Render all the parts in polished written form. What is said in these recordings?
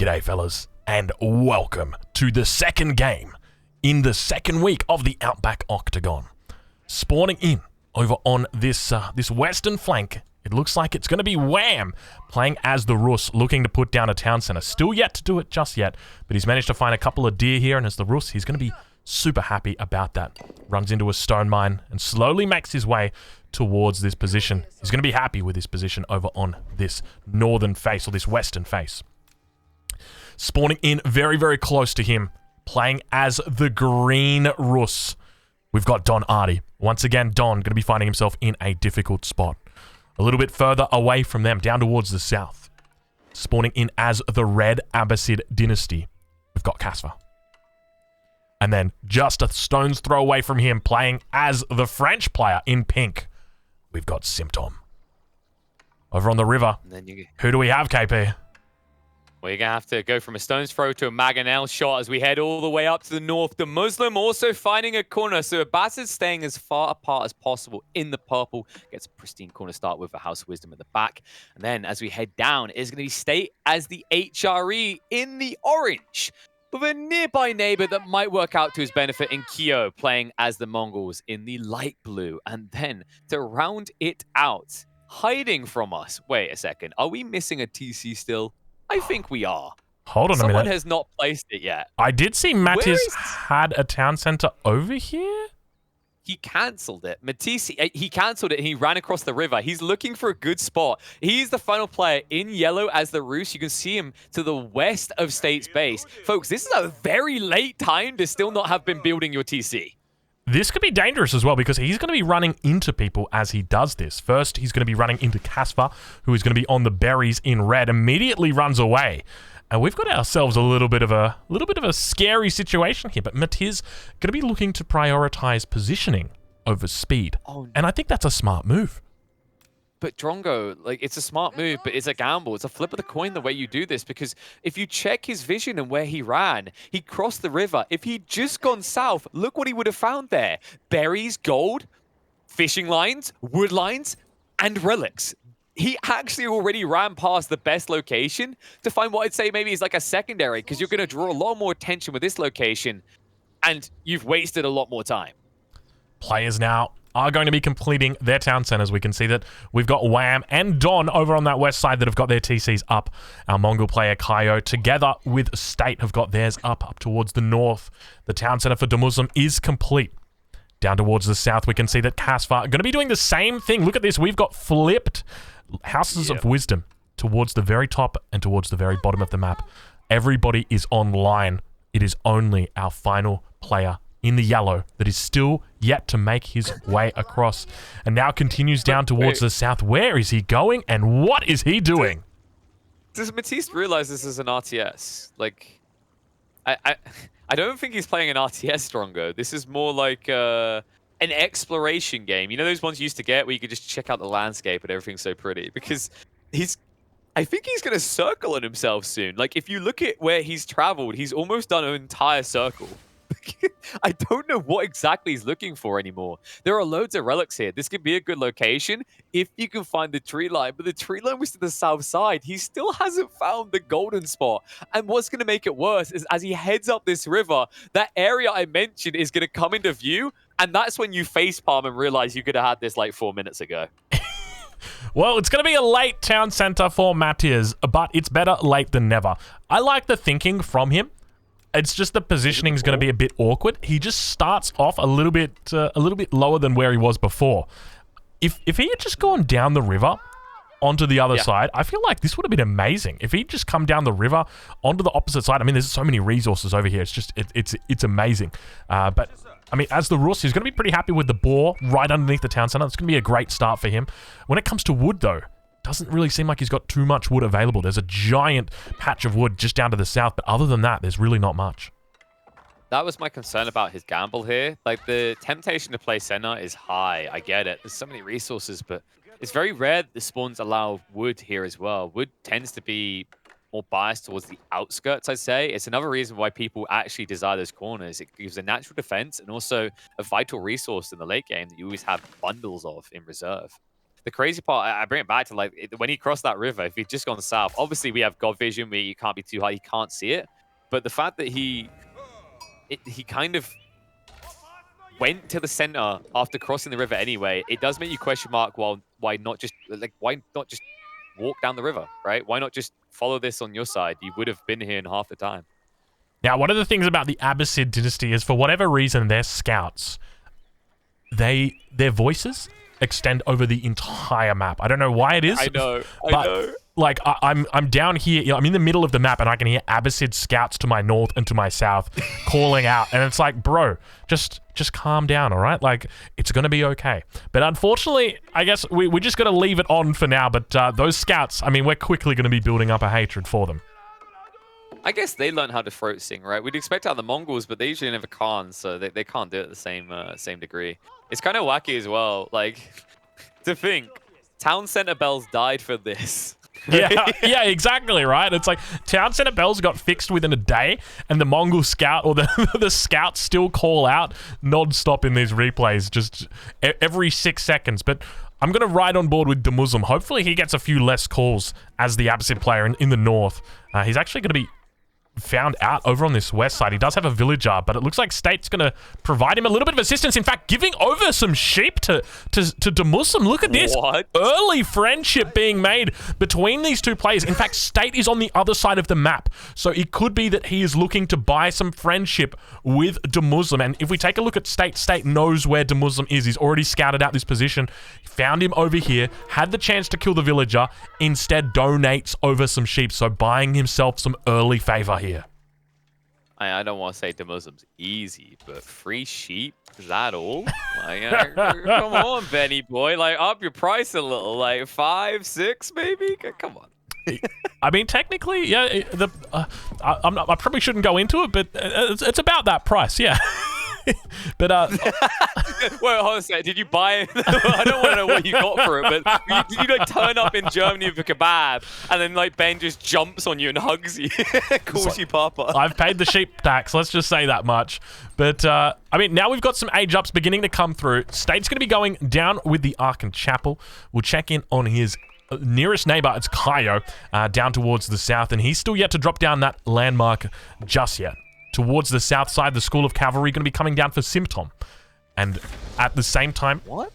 G'day fellas, and welcome to the second game in the second week of the Outback Octagon. Spawning in over on this western flank, it looks like it's going to be Wham playing as the Rus, looking to put down a town center. Still yet to do it just yet, but he's managed to find a couple of deer here, and as the Rus, he's going to be super happy about that. Runs into a stone mine and slowly makes his way towards this position. He's going to be happy with his position over on this northern face, or this western face. Spawning in very, very close to him, playing as the green Rus. We've got Don Artie. Once again, Don going to be finding himself in a difficult spot. A little bit further away from them, down towards the south. Spawning in as the Red Abbasid Dynasty. We've got Casper. And then just a stone's throw away from him, playing as the French player in pink. We've got Symptom. Over on the river, who do we have, KP? Well, you're going to have to go from a stone's throw to a Mangonel shot as we head all the way up to the north. The Muslim also finding a corner, so Abbasid's staying as far apart as possible in the purple. Gets a pristine corner start with the House of Wisdom at the back. And then as we head down, it's going to be State as the HRE in the orange, with a nearby neighbor that might work out to his benefit in Kyo, playing as the Mongols in the light blue. And then to round it out, hiding from us. Wait a second, are we missing a TC still? I think we are. Hold on a minute. Someone has not placed it yet. I did see Matisse had a town center over here. He cancelled it. Matisse, he cancelled it and he ran across the river. He's looking for a good spot. He's the final player in yellow as the Rus. You can see him to the west of State's base. Folks, this is a very late time to still not have been building your TC. This could be dangerous as well, because he's going to be running into people as he does this. First, he's going to be running into Casper, who is going to be on the berries in red, immediately runs away. And we've got ourselves a little bit of a scary situation here, but Matisse going to be looking to prioritize positioning over speed. Oh, and I think that's a smart move. But Drongo, like, it's a smart move, but it's a gamble. It's a flip of the coin the way you do this, because if you check his vision and where he ran, he crossed the river. If he'd just gone south, look what he would have found there. Berries, gold, fishing lines, wood lines, and relics. He actually already ran past the best location to find what I'd say maybe is like a secondary, because you're going to draw a lot more attention with this location, and you've wasted a lot more time. Players now are going to be completing their town centers. We can see that we've got Wham and Don over on that west side that have got their TCs up. Our Mongol player Kaio, together with State, have got theirs up towards the north. The town center for Muslim is complete. Down towards the south, we can see that Casper are going to be doing the same thing. Look at this. We've got flipped Houses of Wisdom towards the very top and towards the very bottom of the map. Everybody is online. It is only our final player in the yellow that is still yet to make his way across, and now continues down towards the south. Where is he going, and what is he doing? Does Matisse realize this is an RTS? Like, I don't think he's playing an RTS, Strongo. This is more like an exploration game. You know those ones you used to get where you could just check out the landscape and everything's so pretty? Because I think he's going to circle on himself soon. Like, if you look at where he's traveled, he's almost done an entire circle. I don't know what exactly he's looking for anymore. There are loads of relics here. This could be a good location if you can find the tree line, but the tree line was to the south side. He still hasn't found the golden spot. And what's going to make it worse is as he heads up this river, that area I mentioned is going to come into view, and that's when you facepalm and realize you could have had this like 4 minutes ago. Well, it's going to be a late town center for Matthias, but it's better late than never. I like the thinking from him. It's just the positioning is going to be a bit awkward. He just starts off a little bit lower than where he was before. If he had just gone down the river onto the other side, I feel like this would have been amazing. If he'd just come down the river onto the opposite side, I mean, there's so many resources over here. It's just it's amazing. But I mean, as the Rus, he's going to be pretty happy with the boar right underneath the town center. It's going to be a great start for him. When it comes to wood, though, doesn't really seem like he's got too much wood available. There's a giant patch of wood just down to the south, but other than that, there's really not much. That was my concern about his gamble here. Like, the temptation to play center is high. I get it. There's so many resources, but it's very rare that the spawns allow wood here as well. Wood tends to be more biased towards the outskirts, I'd say. It's another reason why people actually desire those corners. It gives a natural defense and also a vital resource in the late game that you always have bundles of in reserve. the crazy part, I bring it back to like when he crossed that river, if he'd just gone south, obviously we have God vision where you can't be too high, you can't see it. But the fact that he kind of went to the center after crossing the river anyway, it does make you question mark, well, why not just walk down the river, right? Why not just follow this on your side? You would have been here in half the time. Now, one of the things about the Abbasid dynasty is, for whatever reason, their scouts, their voices extend over the entire map. I don't know why it is. I know. Like, I'm down here, you know, I'm in the middle of the map, and I can hear Abbasid scouts to my north and to my south calling out, and it's like, bro, just calm down, all right? Like, it's gonna be okay. But unfortunately, I guess we just gotta leave it on for now. But those scouts, I mean, we're quickly gonna be building up a hatred for them. I guess they learn how to throat sing, right? We'd expect out of the Mongols, but they usually never can, so they can't do it at the same degree. It's kind of wacky as well, like, to think, town center bells died for this. Yeah, exactly, right? It's like town center bells got fixed within a day, and the Mongol scout or the scouts still call out non-stop in these replays, just every 6 seconds. But I'm going to ride on board with Demuslim. Hopefully he gets a few less calls as the Abbasid player in the north. He's actually going to be found out over on this west side. He does have a villager, but it looks like State's going to provide him a little bit of assistance. In fact, giving over some sheep to Demuslim. Look at this. What? Early friendship being made between these two players. In fact, State is on the other side of the map, so it could be that he is looking to buy some friendship with Demuslim. And if we take a look at State, State knows where Demuslim is. He's already scouted out this position, found him over here, had the chance to kill the villager, instead donates over some sheep, so buying himself some early favor here. I don't want to say Demuslim's easy, but free sheep, is that all? Like, come on, Benny boy, like up your price a little, like 5, 6 maybe? Come on. I mean, technically, yeah, I probably shouldn't go into it, but it's about that price, yeah. But wait, hold on a second. Did you buy it? I don't want to know what you got for it, but did you like turn up in Germany with a kebab, and then like Ben just jumps on you and hugs you, calls you Papa? I've paid the sheep tax. Let's just say that much. But I mean, now we've got some age ups beginning to come through. State's going to be going down with the Arkan Chapel. We'll check in on his nearest neighbor. It's Kaio, down towards the south, and he's still yet to drop down that landmark just yet. Towards the south side, the School of Cavalry going to be coming down for Symptom. And at the same time... What?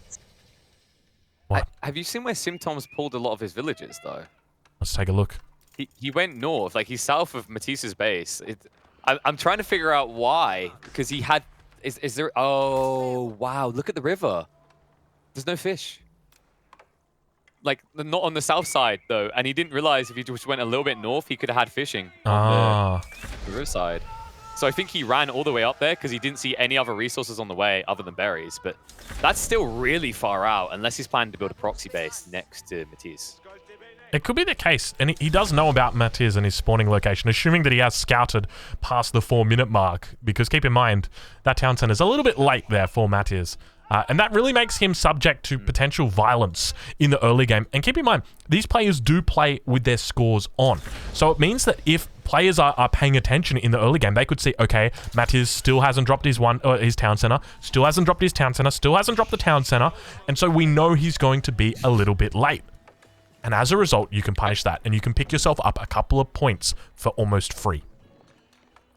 Have you seen where Symptom's pulled a lot of his villages, though? Let's take a look. He went north. Like, he's south of Matisse's base. I'm trying to figure out why. Because he had... Is there... Oh, wow. Look at the river. There's no fish. Like, not on the south side, though. And he didn't realize if he just went a little bit north, he could have had fishing on the river side. So I think he ran all the way up there because he didn't see any other resources on the way other than berries. But that's still really far out unless he's planning to build a proxy base next to Matisse. It could be the case, and he does know about Matisse and his spawning location, assuming that he has scouted past the 4-minute mark, because keep in mind, that town center is a little bit late there for Matisse. And that really makes him subject to potential violence in the early game. And keep in mind, these players do play with their scores on. So it means that if players are paying attention in the early game, they could see, okay, Matisse still hasn't dropped his town center, still hasn't dropped his town center, still hasn't dropped the town center. And so we know he's going to be a little bit late. And as a result, you can punish that, and you can pick yourself up a couple of points for almost free.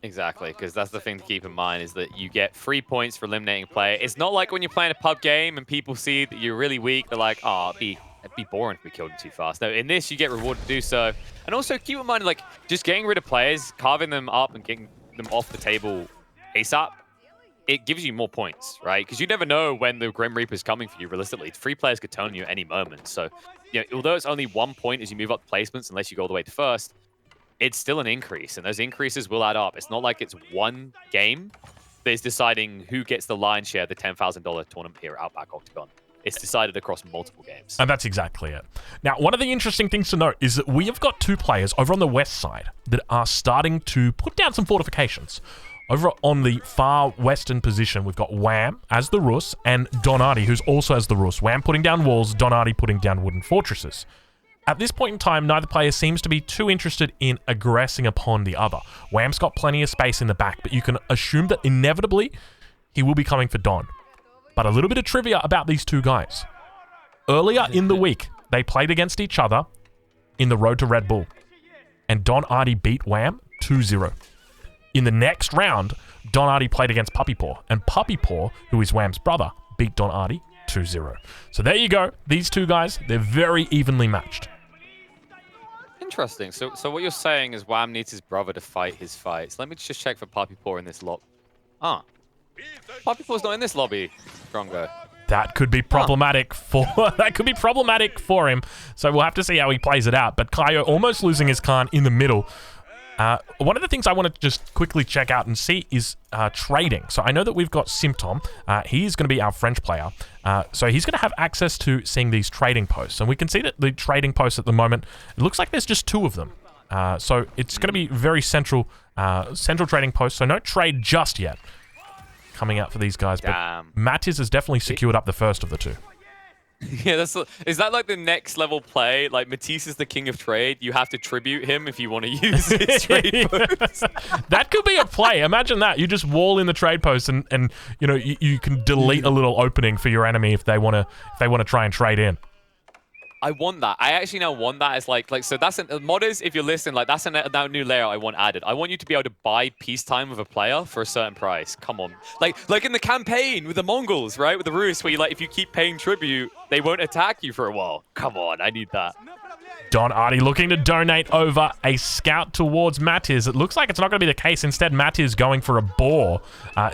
Exactly, because that's the thing to keep in mind, is that you get 3 points for eliminating a player. It's not like when you're playing a pub game and people see that you're really weak, they're like, oh, it'd be boring if we killed him too fast. No, in this, you get rewarded to do so. And also, keep in mind, like, just getting rid of players, carving them up and getting them off the table ASAP, it gives you more points, right? Because you never know when the Grim Reaper's coming for you, realistically. 3 players could turn on you at any moment. So, you know, although it's only 1 point as you move up placements, unless you go all the way to first, it's still an increase, and those increases will add up. It's not like it's one game that is deciding who gets the lion's share of the $10,000 tournament here at Outback Octagon. It's decided across multiple games. And that's exactly it. Now, one of the interesting things to note is that we have got 2 players over on the west side that are starting to put down some fortifications. Over on the far western position, we've got Wham as the Rus and Donati, who's also as the Rus. Wham putting down walls, Donati putting down wooden fortresses. At this point in time, neither player seems to be too interested in aggressing upon the other. Wham's got plenty of space in the back, but you can assume that inevitably he will be coming for Don. But a little bit of trivia about these 2 guys. Earlier in the week, they played against each other in the Road to Red Bull. And Don Artie beat Wham 2-0. In the next round, Don Artie played against Puppy Paw. And Puppy Paw, who is Wham's brother, beat Don Artie 2-0. So there you go. These two guys, they're very evenly matched. Interesting. So what you're saying is Wham needs his brother to fight his fights. Let me just check for Puppy Paw in this lobby. Puppy Paw's not in this lobby, Drongo. That could be problematic for him. So we'll have to see how he plays it out. But Kaio almost losing his Khan in the middle. One of the things I want to just quickly check out and see is trading. So I know that we've got Symptom. He's going to be our French player. So he's going to have access to seeing these trading posts. And we can see that the trading posts at the moment, it looks like there's just 2 of them. So it's going to be very central trading posts. So no trade just yet coming out for these guys. Damn. But Mattis has definitely secured up the first of the 2. Yeah, is that like the next level play? Like Matisse is the king of trade. You have to tribute him if you want to use his trade posts. That could be a play. Imagine that. You just wall in the trade post and you know you can delete a little opening for your enemy if they want to try and trade in. I want that. I actually now want that as like so that's modders. If you're listening, like that's a new layer I want added. I want you to be able to buy peacetime with a player for a certain price. Come on, like in the campaign with the Mongols, right? With the Rus, where you if you keep paying tribute, they won't attack you for a while. Come on, I need that. Don Artie looking to donate over a scout towards Mattis. It looks like it's not going to be the case. Instead, Mattis going for a boar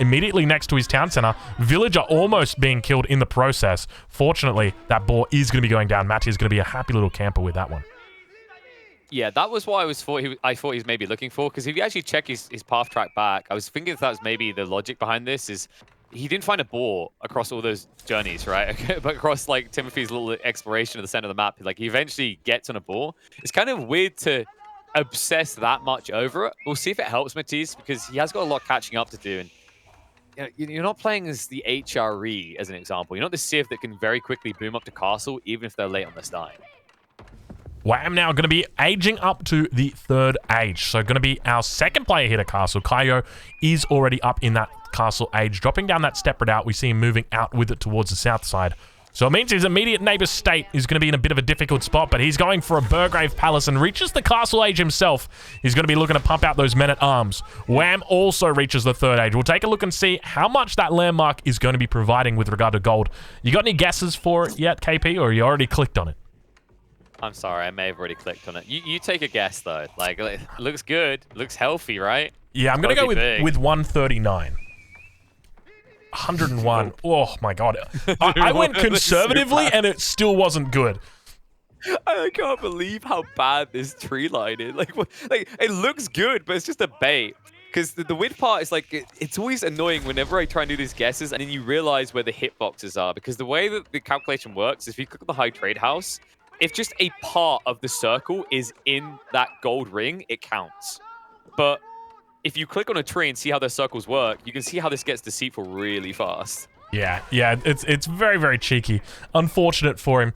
immediately next to his town center. Villager almost being killed in the process. Fortunately, that boar is going to be going down. Mattis is going to be a happy little camper with that one. Yeah, that was what I thought he was maybe looking for. Because if you actually check his path track back, I was thinking that was maybe the logic behind this is he didn't find a boar across all those journeys, right? But across like Timothy's little exploration of the center of the map, like he eventually gets on a boar. It's kind of weird to obsess that much over it. We'll see if it helps Matisse because he has got a lot catching up to do. And you're not playing as the HRE as an example. You're not the Civ that can very quickly boom up to castle even if they're late on their stein. Wham now going to be aging up to the 3rd age. So going to be our 2nd player here to castle. Kaio is already up in that castle age. Dropping down that step redoubt, we see him moving out with it towards the south side. So it means his immediate neighbor state is going to be in a bit of a difficult spot, but he's going for a Burgrave Palace and reaches the castle age himself. He's going to be looking to pump out those men-at-arms. Wham also reaches the 3rd age. We'll take a look and see how much that landmark is going to be providing with regard to gold. You got any guesses for it yet, KP, or you already clicked on it? I'm sorry, I may have already clicked on it. You take a guess, though. Like, it looks good. Looks healthy, right? Yeah, I'm going to go with 139. 101. Oh, my God. I went conservatively, and it still wasn't good. I can't believe how bad this tree line is. Like it looks good, but it's just a bait. Because the weird part is, like, it's always annoying whenever I try and do these guesses, and then you realize where the hitboxes are. Because the way that the calculation works is if you click on the high trade house, if just a part of the circle is in that gold ring, it counts. But if you click on a tree and see how their circles work, you can see how this gets deceitful really fast. Yeah, it's very, very cheeky. Unfortunate for him.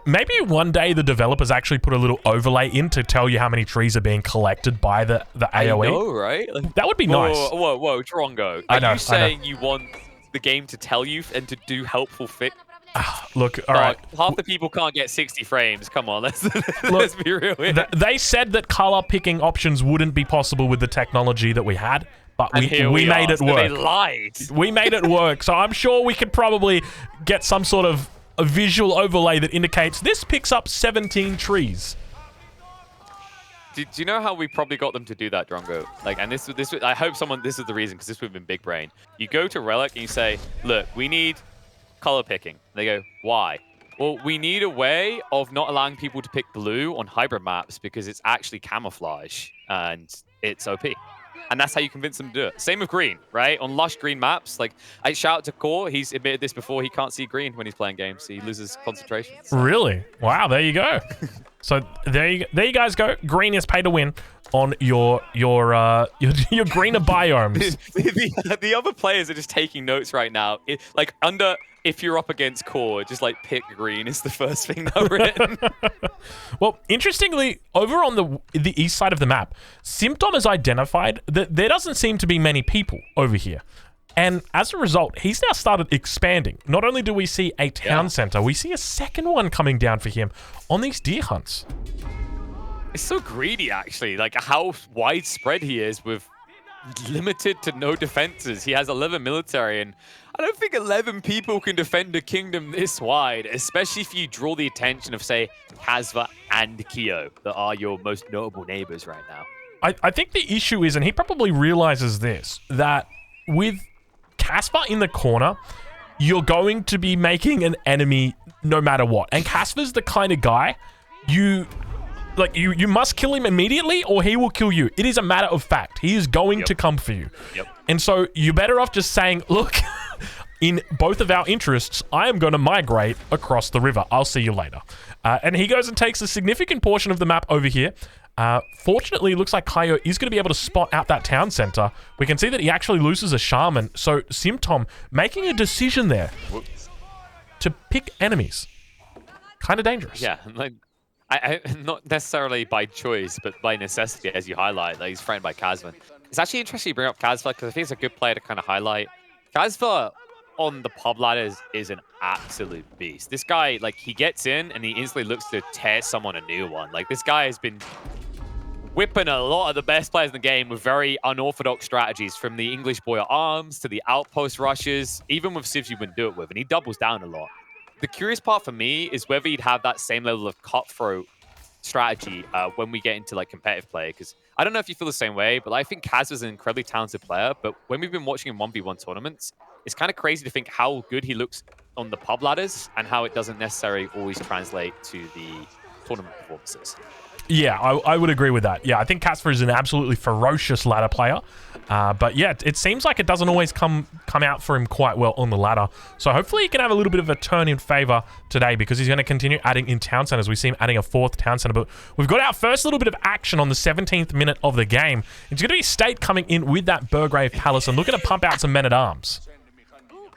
Maybe one day the developers actually put a little overlay in to tell you how many trees are being collected by the AoE. I know, right? Like, that would be nice. Whoa, Drongo. Are you saying you want the game to tell you and to do helpful fix? Look, all right. Half the people can't get 60 frames. Come on, let's be real here. They said that color picking options wouldn't be possible with the technology that we had, but we made it work. They lied. We made it work, so I'm sure we could probably get some sort of a visual overlay that indicates this picks up 17 trees. Do you know how we probably got them to do that, Drongo? Like, and this I hope this is the reason, because this would have been big brain. You go to Relic and you say, look, we need color picking. They go, why? Well, we need a way of not allowing people to pick blue on hybrid maps because it's actually camouflage and it's OP. And that's how you convince them to do it. Same with green, right? On lush green maps, like, I shout out to Core. He's admitted this before. He can't see green when he's playing games. He loses concentration. So. Really? Wow, there you go. So there you guys go. Green is pay to win on your greener biomes. The other players are just taking notes right now. If you're up against Core, just like pick green is the first thing they've written. Well, interestingly, over on the east side of the map, Symptom has identified that there doesn't seem to be many people over here. And as a result, he's now started expanding. Not only do we see a town center, we see a second one coming down for him on these deer hunts. It's so greedy, actually, like how widespread he is with limited to no defenses. He has 11 military, and I don't think 11 people can defend a kingdom this wide, especially if you draw the attention of, say, Kasva and Kyo, that are your most notable neighbors right now. I think the issue is, and he probably realizes this, that with Casper in the corner, you're going to be making an enemy no matter what. And Casper's the kind of guy you must kill him immediately or he will kill you. It is a matter of fact. He is going to come for you. And so you're better off just saying, look, in both of our interests, I am going to migrate across the river. I'll see you later. And he goes and takes a significant portion of the map over here. Fortunately, it looks like Kyo is going to be able to spot out that town center. We can see that he actually loses a shaman. So Simtom making a decision there to pick enemies. Kind of dangerous. Yeah, like I not necessarily by choice, but by necessity, as you highlight. Like he's threatened by Kasvan. It's actually interesting you bring up Kasva because I think it's a good player to kind of highlight. Kasva on the pub ladders is an absolute beast. This guy, like, he gets in and he instantly looks to tear someone a new one. Like, this guy has been whipping a lot of the best players in the game with very unorthodox strategies, from the English boy at arms to the outpost rushes, even with civs you wouldn't do it with, and he doubles down a lot. The curious part for me is whether he'd have that same level of cutthroat strategy when we get into like competitive play, because I don't know if you feel the same way, but I think Kaz is an incredibly talented player, but when we've been watching him 1v1 tournaments, it's kind of crazy to think how good he looks on the pub ladders and how it doesn't necessarily always translate to the tournament performances. Yeah, I would agree with that. Yeah, I think Casper is an absolutely ferocious ladder player. But yeah, it seems like it doesn't always come out for him quite well on the ladder. So hopefully he can have a little bit of a turn in favor today, because he's going to continue adding in town centers. We see him adding a 4th town center. But we've got our first little bit of action on the 17th minute of the game. It's going to be State coming in with that Burgrave Palace and looking to pump out some men-at-arms.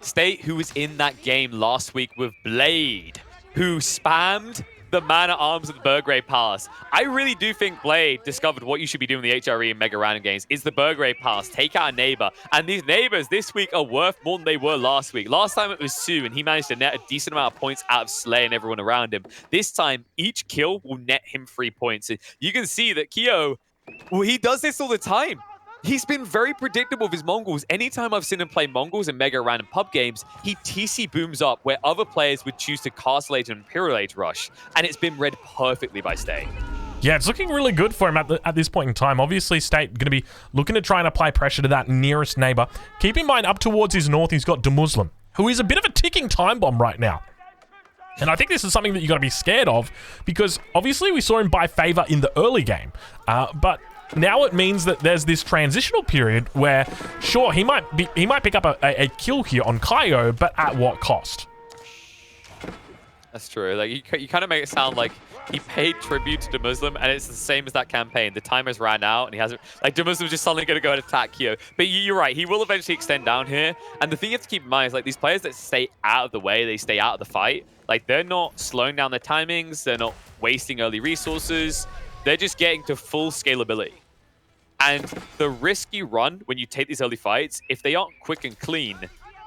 State, who was in that game last week with Blade, who spammed the man-at-arms at the Burgrave Palace. I really do think Blade discovered what you should be doing in the HRE and Mega Random games is the Burgrave Palace. Take out a neighbor. And these neighbors this week are worth more than they were last week. Last time it was Sue, and he managed to net a decent amount of points out of slaying everyone around him. This time, each kill will net him 3 points. And you can see that Kyo, well, he does this all the time. He's been very predictable with his Mongols. Anytime I've seen him play Mongols in Mega Random pub games, he TC booms up where other players would choose to Castle Age and Imperial Age rush. And it's been read perfectly by State. Yeah, it's looking really good for him at this point in time. Obviously, State going to be looking to try and apply pressure to that nearest neighbor. Keep in mind, up towards his north, he's got Demuslim, who is a bit of a ticking time bomb right now. And I think this is something that you got to be scared of, because obviously we saw him buy favor in the early game. But now it means that there's this transitional period where, sure, he might pick up a kill here on Kyo, but at what cost? That's true. Like you kind of make it sound like he paid tribute to Demuslim, and it's the same as that campaign. The timer's ran out, and he hasn't. Like Demuslim's just suddenly going to go and attack Kyo. But you're right. He will eventually extend down here. And the thing you have to keep in mind is like these players that stay out of the way, they stay out of the fight. Like they're not slowing down their timings. They're not wasting early resources. They're just getting to full scalability. And the risk you run when you take these early fights, if they aren't quick and clean,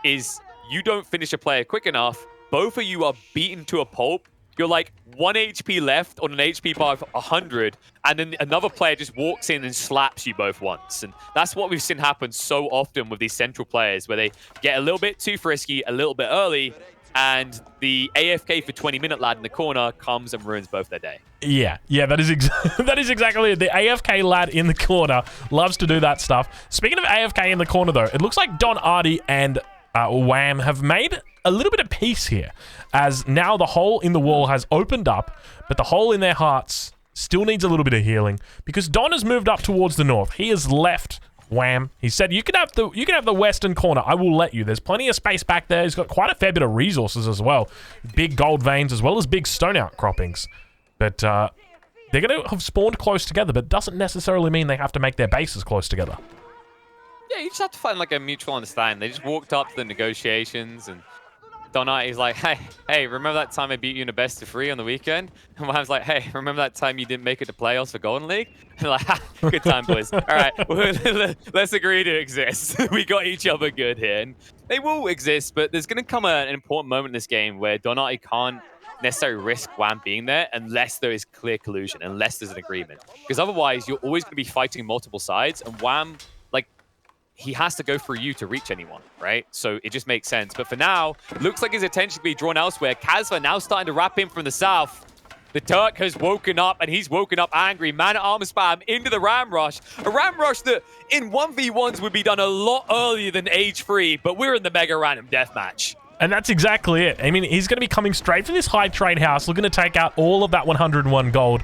is you don't finish a player quick enough. Both of you are beaten to a pulp. You're like 1 HP left on an HP bar of 100, and then another player just walks in and slaps you both once. And that's what we've seen happen so often with these central players, where they get a little bit too frisky a little bit early, and the AFK for 20-minute lad in the corner comes and ruins both their day. Yeah, that is exactly it. The AFK lad in the corner loves to do that stuff. Speaking of AFK in the corner, though, it looks like Don Artie and Wham have made a little bit of peace here, as now the hole in the wall has opened up, but the hole in their hearts still needs a little bit of healing, because Don has moved up towards the north. He has left Wham. He said, you can have the western corner. I will let you. There's plenty of space back there. He's got quite a fair bit of resources as well. Big gold veins as well as big stone outcroppings. But they're going to have spawned close together, but doesn't necessarily mean they have to make their bases close together. Yeah, you just have to find like a mutual understanding. They just walked up to the negotiations, and Donati's like, hey, remember that time I beat you in a best of 3 on the weekend? And Wham's like, hey, remember that time you didn't make it to playoffs for Golden League? And like, good time, boys. All right, let's agree to exist. We got each other good here. And they will exist, but there's going to come an important moment in this game where Donati can't necessarily risk Wham being there unless there is clear collusion, unless there's an agreement. Because otherwise, you're always going to be fighting multiple sides, and Wham, like, he has to go through you to reach anyone, right? So it just makes sense. But for now, looks like his attention to be drawn elsewhere. Kazva now starting to wrap in from the south. The Turk has woken up, and he's woken up angry. Man-at-arms spam into the Ram Rush. A Ram Rush that in 1v1s would be done a lot earlier than age 3, but we're in the Mega Random Deathmatch. And that's exactly it. I mean, he's going to be coming straight for this high trade house, looking to take out all of that 101 gold.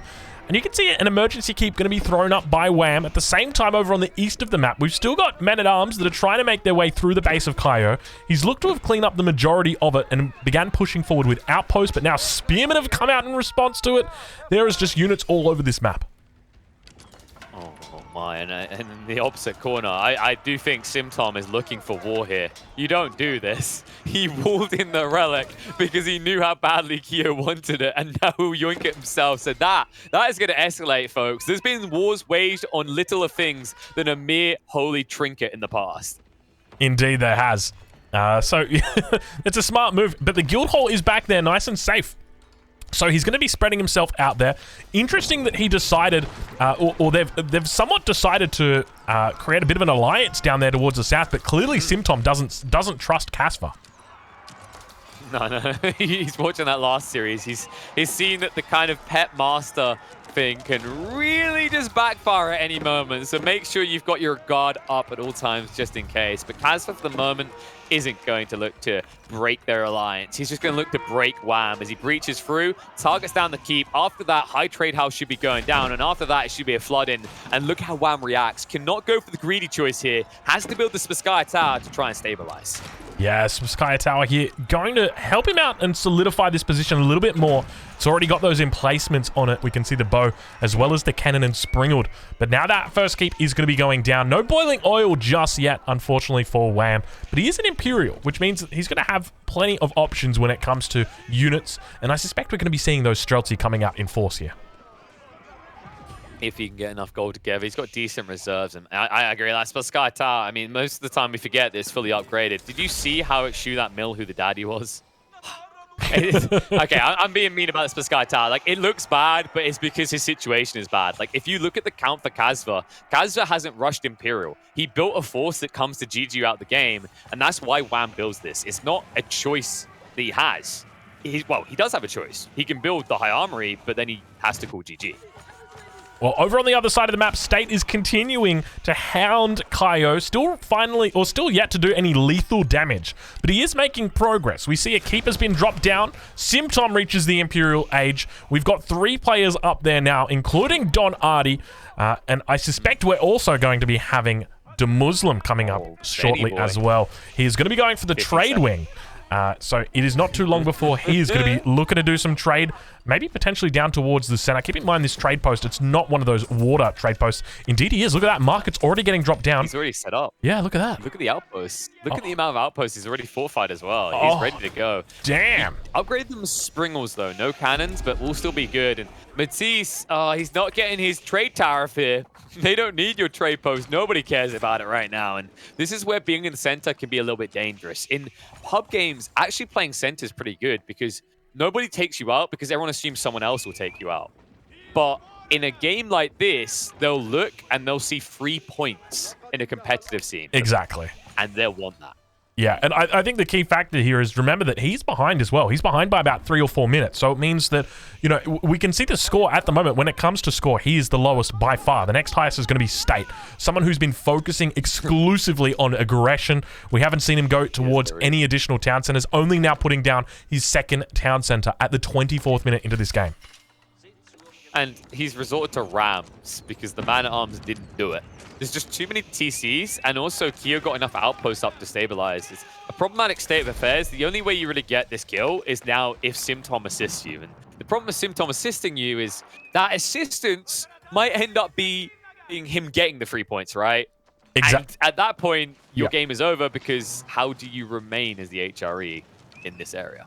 And you can see an emergency keep going to be thrown up by Wham. At the same time, over on the east of the map, we've still got men-at-arms that are trying to make their way through the base of Kaio. He's looked to have cleaned up the majority of it and began pushing forward with outposts, but now spearmen have come out in response to it. There is just units all over this map. Oh my, and in the opposite corner, I do think Simtom is looking for war here. You don't do this. He walled in the relic because he knew how badly Kyo wanted it, and now he'll yoink it himself. So that is going to escalate, folks. There's been wars waged on littler things than a mere holy trinket in the past. Indeed, there has. So it's a smart move, but the guild hall is back there nice and safe. So he's going to be spreading himself out there. Interesting that he decided, or they've somewhat decided to create a bit of an alliance down there towards the south, but clearly Simtom doesn't trust Casva. No, he's watching that last series. He's seen that the kind of pet master thing can really just backfire at any moment. So make sure you've got your guard up at all times just in case. But Casva for the moment isn't going to look to break their alliance. He's just going to look to break Wham as he breaches through, targets down the keep. After that, high trade house should be going down, and after that, it should be a flood in. And look how Wham reacts. Cannot go for the greedy choice here. Has to build the Spaskai Tower to try and stabilize. Yeah, Spaskai Tower here going to help him out and solidify this position a little bit more. It's already got those emplacements on it. We can see the bow as well as the cannon and Springald. But now that first keep is going to be going down. No boiling oil just yet, unfortunately, for Wham. But he is an Imperial, which means he's going to have plenty of options when it comes to units. And I suspect we're going to be seeing those Streltsy coming out in force here. If he can get enough gold together. He's got decent reserves, and I agree. That Spaskai Tower, I mean, most of the time we forget this fully upgraded. Did you see how it showed that mill who the daddy was? Okay, I'm being mean about the Spaskai Tower. Like, it looks bad, but it's because his situation is bad. Like, if you look at the count for Kazva hasn't rushed Imperial. He built a force that comes to GG you out the game, and that's why Wham builds this. It's not a choice that he has. Well, he does have a choice. He can build the high armory, but then he has to call GG. Well, over on the other side of the map, State is continuing to hound Kaio, still yet to do any lethal damage, but he is making progress. We see a keep has been dropped down. Simtom reaches the Imperial Age. We've got 3 players up there now, including Don Ardi, and I suspect we're also going to be having De Muslim coming up shortly as well. He is going to be going for the trade wing. So it is not too long before he is going to be looking to do some trade, maybe potentially down towards the center. Keep in mind this trade post, it's not one of those water trade posts. Indeed he is. Look at that. Market's already getting dropped down. He's already set up. Yeah, look at that. Look at the outposts. Look at the amount of outposts he's already fortified as well. He's ready to go. Damn. Upgrade them Springles though. No cannons, but we'll still be good. And Matisse, he's not getting his trade tariff here. They don't need your trade post. Nobody cares about it right now. And this is where being in the center can be a little bit dangerous. In pub games, actually playing center is pretty good because nobody takes you out because everyone assumes someone else will take you out. But in a game like this, they'll look and they'll see 3 points in a competitive scene. Exactly. And they'll want that. Yeah, and I think the key factor here is remember that he's behind as well. He's behind by about 3 or 4 minutes. So it means that, you know, we can see the score at the moment. When it comes to score, he is the lowest by far. The next highest is going to be State. Someone who's been focusing exclusively on aggression. We haven't seen him go towards any additional town centers, only now putting down his 2nd town center at the 24th minute into this game. And he's resorted to Rams because the man-at-arms didn't do it. There's just too many TCs, and also Kyo got enough outposts up to stabilize. It's a problematic state of affairs. The only way you really get this kill is now if Simtom assists you. And the problem with Simtom assisting you is that assistance might end up being him getting the 3 points, right? Exactly. And at that point, your game is over because how do you remain as the HRE? in this area.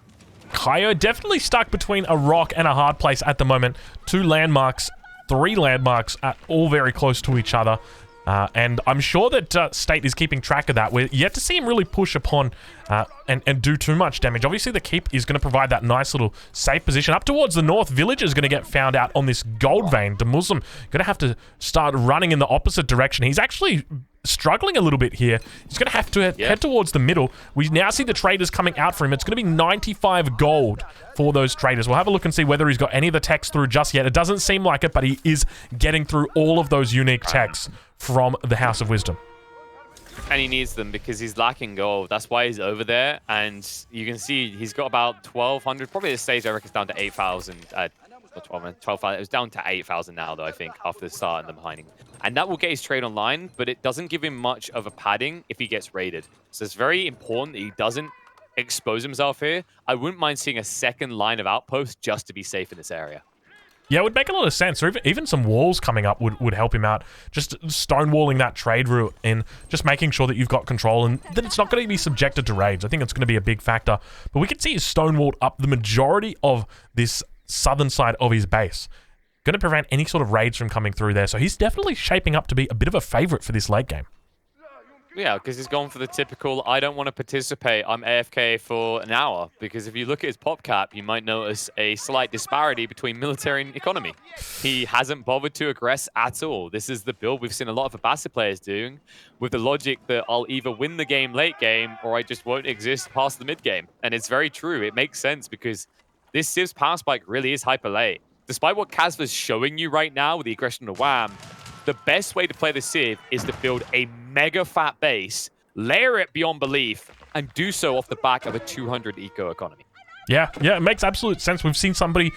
Kaio definitely stuck between a rock and a hard place at the moment. 2 landmarks, 3 landmarks, all very close to each other. And I'm sure that State is keeping track of that. We're yet to see him really push upon and do too much damage. Obviously, the keep is going to provide that nice little safe position. Up towards the north, Village is going to get found out on this gold vein. The Muslim going to have to start running in the opposite direction. He's actually struggling a little bit here. He's going to have to head towards the middle. We now see the traders coming out for him. It's going to be 95 gold for those traders. We'll have a look and see whether he's got any of the techs through just yet. It doesn't seem like it, but he is getting through all of those unique techs from the House of Wisdom. And he needs them because he's lacking gold. That's why he's over there. And you can see he's got about 1,200. Probably this stage, I reckon, it's down to 8,000. Not 12,000. It was down to 8,000 now, though, I think, after the start and the mining. And that will get his trade online, but it doesn't give him much of a padding if he gets raided. So it's very important that he doesn't expose himself here. I wouldn't mind seeing a second line of outposts just to be safe in this area. Yeah, it would make a lot of sense. Or even some walls coming up would help him out. Just stonewalling that trade route and just making sure that you've got control and that it's not going to be subjected to raids. I think it's going to be a big factor. But we can see he's stonewalled up the majority of this southern side of his base. Going to prevent any sort of raids from coming through there. So he's definitely shaping up to be a bit of a favorite for this late game. Yeah, because he's gone for the typical, I don't want to participate, I'm AFK for an hour. Because if you look at his pop cap, you might notice a slight disparity between military and economy. He hasn't bothered to aggress at all. This is the build we've seen a lot of Abbasid players doing, with the logic that I'll either win the game late game, or I just won't exist past the mid game. And it's very true, it makes sense, because this Civ's power spike really is hyper late. Despite what Casva's showing you right now with the aggression of Wham, the best way to play the Civ is to build a mega fat base, layer it beyond belief, and do so off the back of a 200 eco economy. Yeah, it makes absolute sense. We've seen somebody,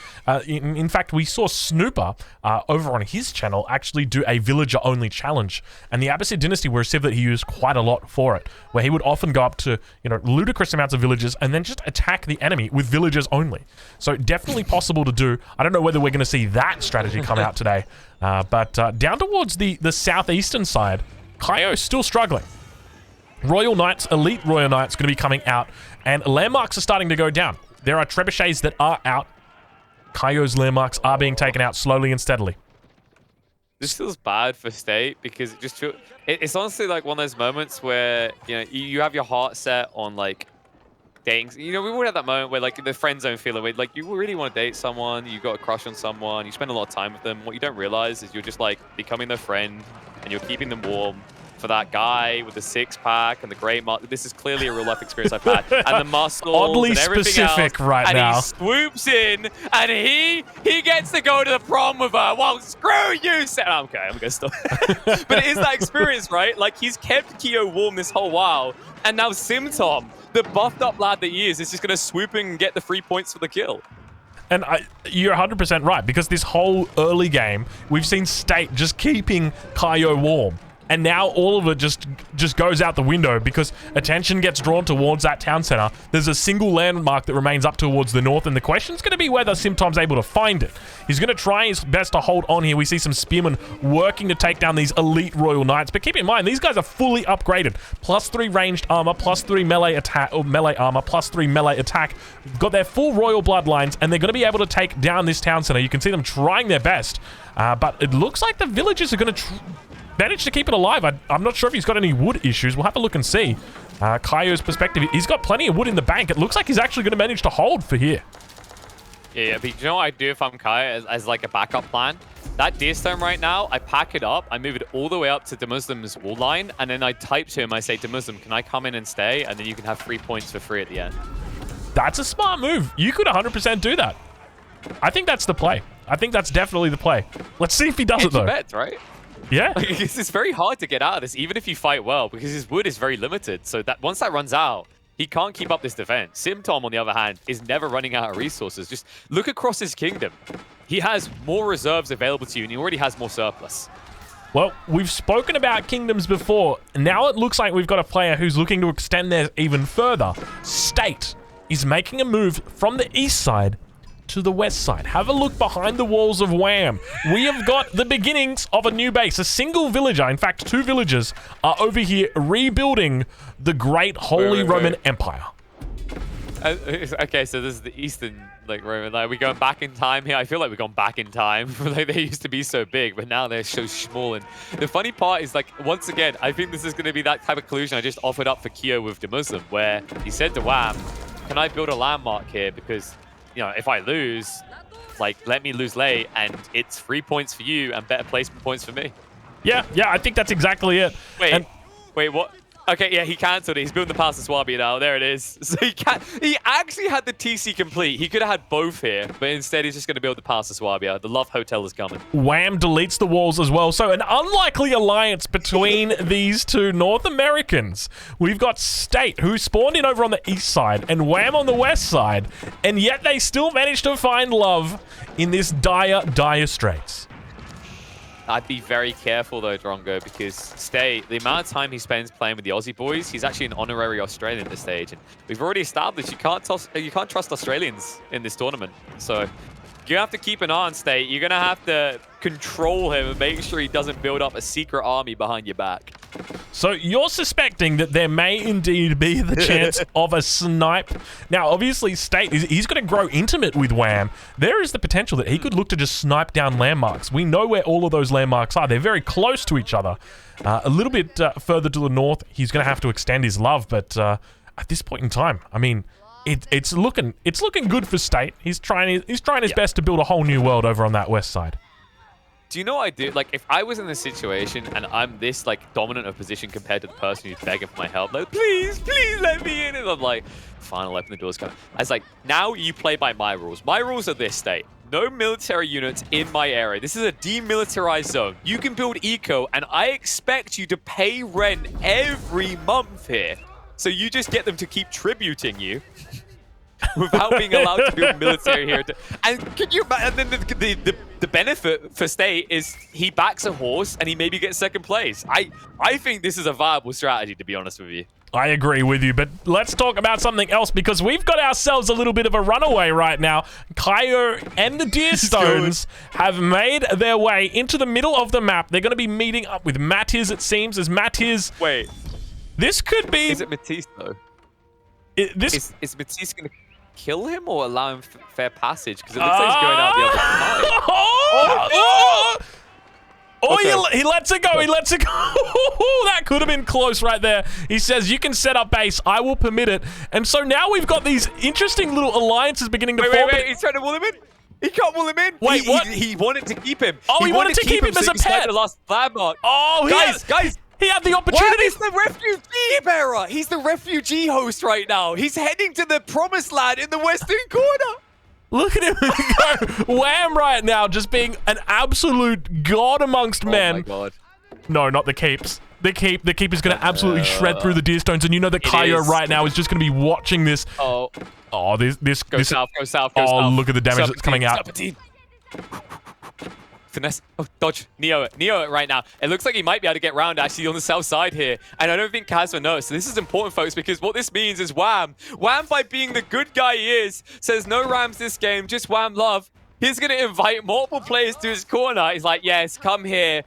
in fact, we saw Snooper over on his channel actually do a villager-only challenge. And the Abbasid Dynasty were a civ that he used quite a lot for it, where he would often go up to, ludicrous amounts of villagers and then just attack the enemy with villagers only. So definitely possible to do. I don't know whether we're going to see that strategy come out today. But down towards the southeastern side, Kaio's still struggling. Royal Knights, Elite Royal Knights going to be coming out, and landmarks are starting to go down. There are trebuchets that are out. Kaio's landmarks are being taken out slowly and steadily. This feels bad for State because it just feels... It's honestly like one of those moments where, you have your heart set on, like, dating. We would have that moment where, like, the friend zone feeling where, like, you really want to date someone, you got a crush on someone, you spend a lot of time with them. What you don't realize is you're just, like, becoming their friend and you're keeping them warm. For that guy with the six-pack and the great muscle. This is clearly a real-life experience I've had. And the muscles Oddly and everything specific else. right and now. He swoops in and he gets to go to the prom with her. Well, screw you, Sam. Oh, okay, I'm going to stop. But it is that experience, right? Like, he's kept Keo warm this whole while. And now Simtom, the buffed-up lad that he is just going to swoop in and get the 3 points for the kill. And you're 100% right, because this whole early game, we've seen State just keeping Kaio warm. And now all of it just goes out the window because attention gets drawn towards that town center. There's a single landmark that remains up towards the north, and the question's going to be whether Simtom's able to find it. He's going to try his best to hold on here. We see some spearmen working to take down these elite Royal Knights, but keep in mind, these guys are fully upgraded. +3 ranged armor, +3 melee attack, or melee armor, +3 melee attack. Got their full royal bloodlines, and they're going to be able to take down this town center. You can see them trying their best, but it looks like the villagers are going to managed to keep it alive. I'm not sure if he's got any wood issues. We'll have a look and see. Kaio's perspective, he's got plenty of wood in the bank. It looks like he's actually going to manage to hold for here. Yeah, but you know what I do if I'm Kaio as like a backup plan? That deer stone right now, I pack it up, I move it all the way up to the Muslim's wall line, and then I type to him, I say to Muslim, can I come in and stay? And then you can have 3 points for free at the end. That's a smart move. You could 100% do that. I think that's the play. I think that's definitely the play. Let's see if he does it, though. Bet, right? Yeah. It's very hard to get out of this, even if you fight well, because his wood is very limited. So that once that runs out, he can't keep up this defense. Simtom, on the other hand, is never running out of resources. Just look across his kingdom. He has more reserves available to you, and he already has more surplus. Well, we've spoken about kingdoms before. Now it looks like we've got a player who's looking to extend theirs even further. State is making a move from the east side to the west side. Have a look behind the walls of Wham. We have got the beginnings of a new base. A single villager, in fact, 2 villagers, are over here rebuilding the great Holy Roman Empire. Okay, so this is the Eastern like Roman. Like, we going back in time here. I feel like we've gone back in time. Like they used to be so big, but now they're so small. And the funny part is, like, once again, I think this is going to be that type of collusion I just offered up for Kyo with the Muslim, where he said to Wham, "Can I build a landmark here? Because, you know, if I lose, like, let me lose late, and it's 3 points for you and better placement points for me." Yeah, I think that's exactly it. Wait, what? Okay, yeah, he cancelled it. He's building the pass to Swabia now. There it is. So he actually had the TC complete. He could have had both here, but instead he's just going to build the pass to Swabia. The Love Hotel is coming. Wham deletes the walls as well. So an unlikely alliance between these two North Americans. We've got State, who spawned in over on the east side, and Wham on the west side, and yet they still managed to find love in this dire straits. I'd be very careful though, Drongo, because the amount of time he spends playing with the Aussie boys, he's actually an honorary Australian at this stage, and we've already established you can't trust Australians in this tournament. So you have to keep an eye on State. You're gonna have to control him and make sure he doesn't build up a secret army behind your back. So you're suspecting that there may indeed be the chance of a snipe. Now, obviously, State, he's going to grow intimate with Wham. There is the potential that he could look to just snipe down landmarks. We know where all of those landmarks are. They're very close to each other. A little bit further to the north, he's going to have to extend his love. But at this point in time, I mean, it's looking good for State. He's trying his best to build a whole new world over on that west side. Do you know what I do? Like, if I was in this situation and I'm this, like, dominant of position compared to the person who's begging for my help, like, please let me in. And I'm like, fine, I'll open the doors. I was like, now you play by my rules. My rules are this, State. No military units in my area. This is a demilitarized zone. You can build eco, and I expect you to pay rent every month here. So you just get them to keep tributing you without being allowed to build military here. And can you? And then the benefit for State is he backs a horse and he maybe gets second place. I think this is a viable strategy, to be honest with you. I agree with you, but let's talk about something else, because we've got ourselves a little bit of a runaway right now. Kaio and the Deerstones have made their way into the middle of the map. They're going to be meeting up with Mattiz, it seems, as Mattiz... Wait. This could be... Is it Matisse, though? Is Matisse going to kill him or allow him fair passage? Because it looks like he's going out the other side. Okay. He lets it go. He lets it go. That could have been close right there. He says, you can set up base. I will permit it. And so now we've got these interesting little alliances beginning to form. Wait. He's trying to wall him in? He can't wall him in. Wait, what? He wanted to keep him. Oh, he wanted to keep him as a pet. The last landmark. Oh, guys. He had the opportunity. He's the refugee bearer. He's the refugee host right now. He's heading to the promised land in the western corner. Look at him go. Wham right now, just being an absolute god amongst men. Oh my god. No, not the keeps. The keep is going to absolutely shred through the Deerstones, and you know that Kaio right now is just going to be watching this. Oh, this. Go south. Oh, look at the damage that's coming out. Finesse. Oh, dodge. Neo it right now. It looks like he might be able to get round actually on the south side here. And I don't think Kazma knows. So this is important, folks, because what this means is Wham, by being the good guy he is, says no Rams this game, just Wham love. He's going to invite multiple players to his corner. He's like, yes, come here.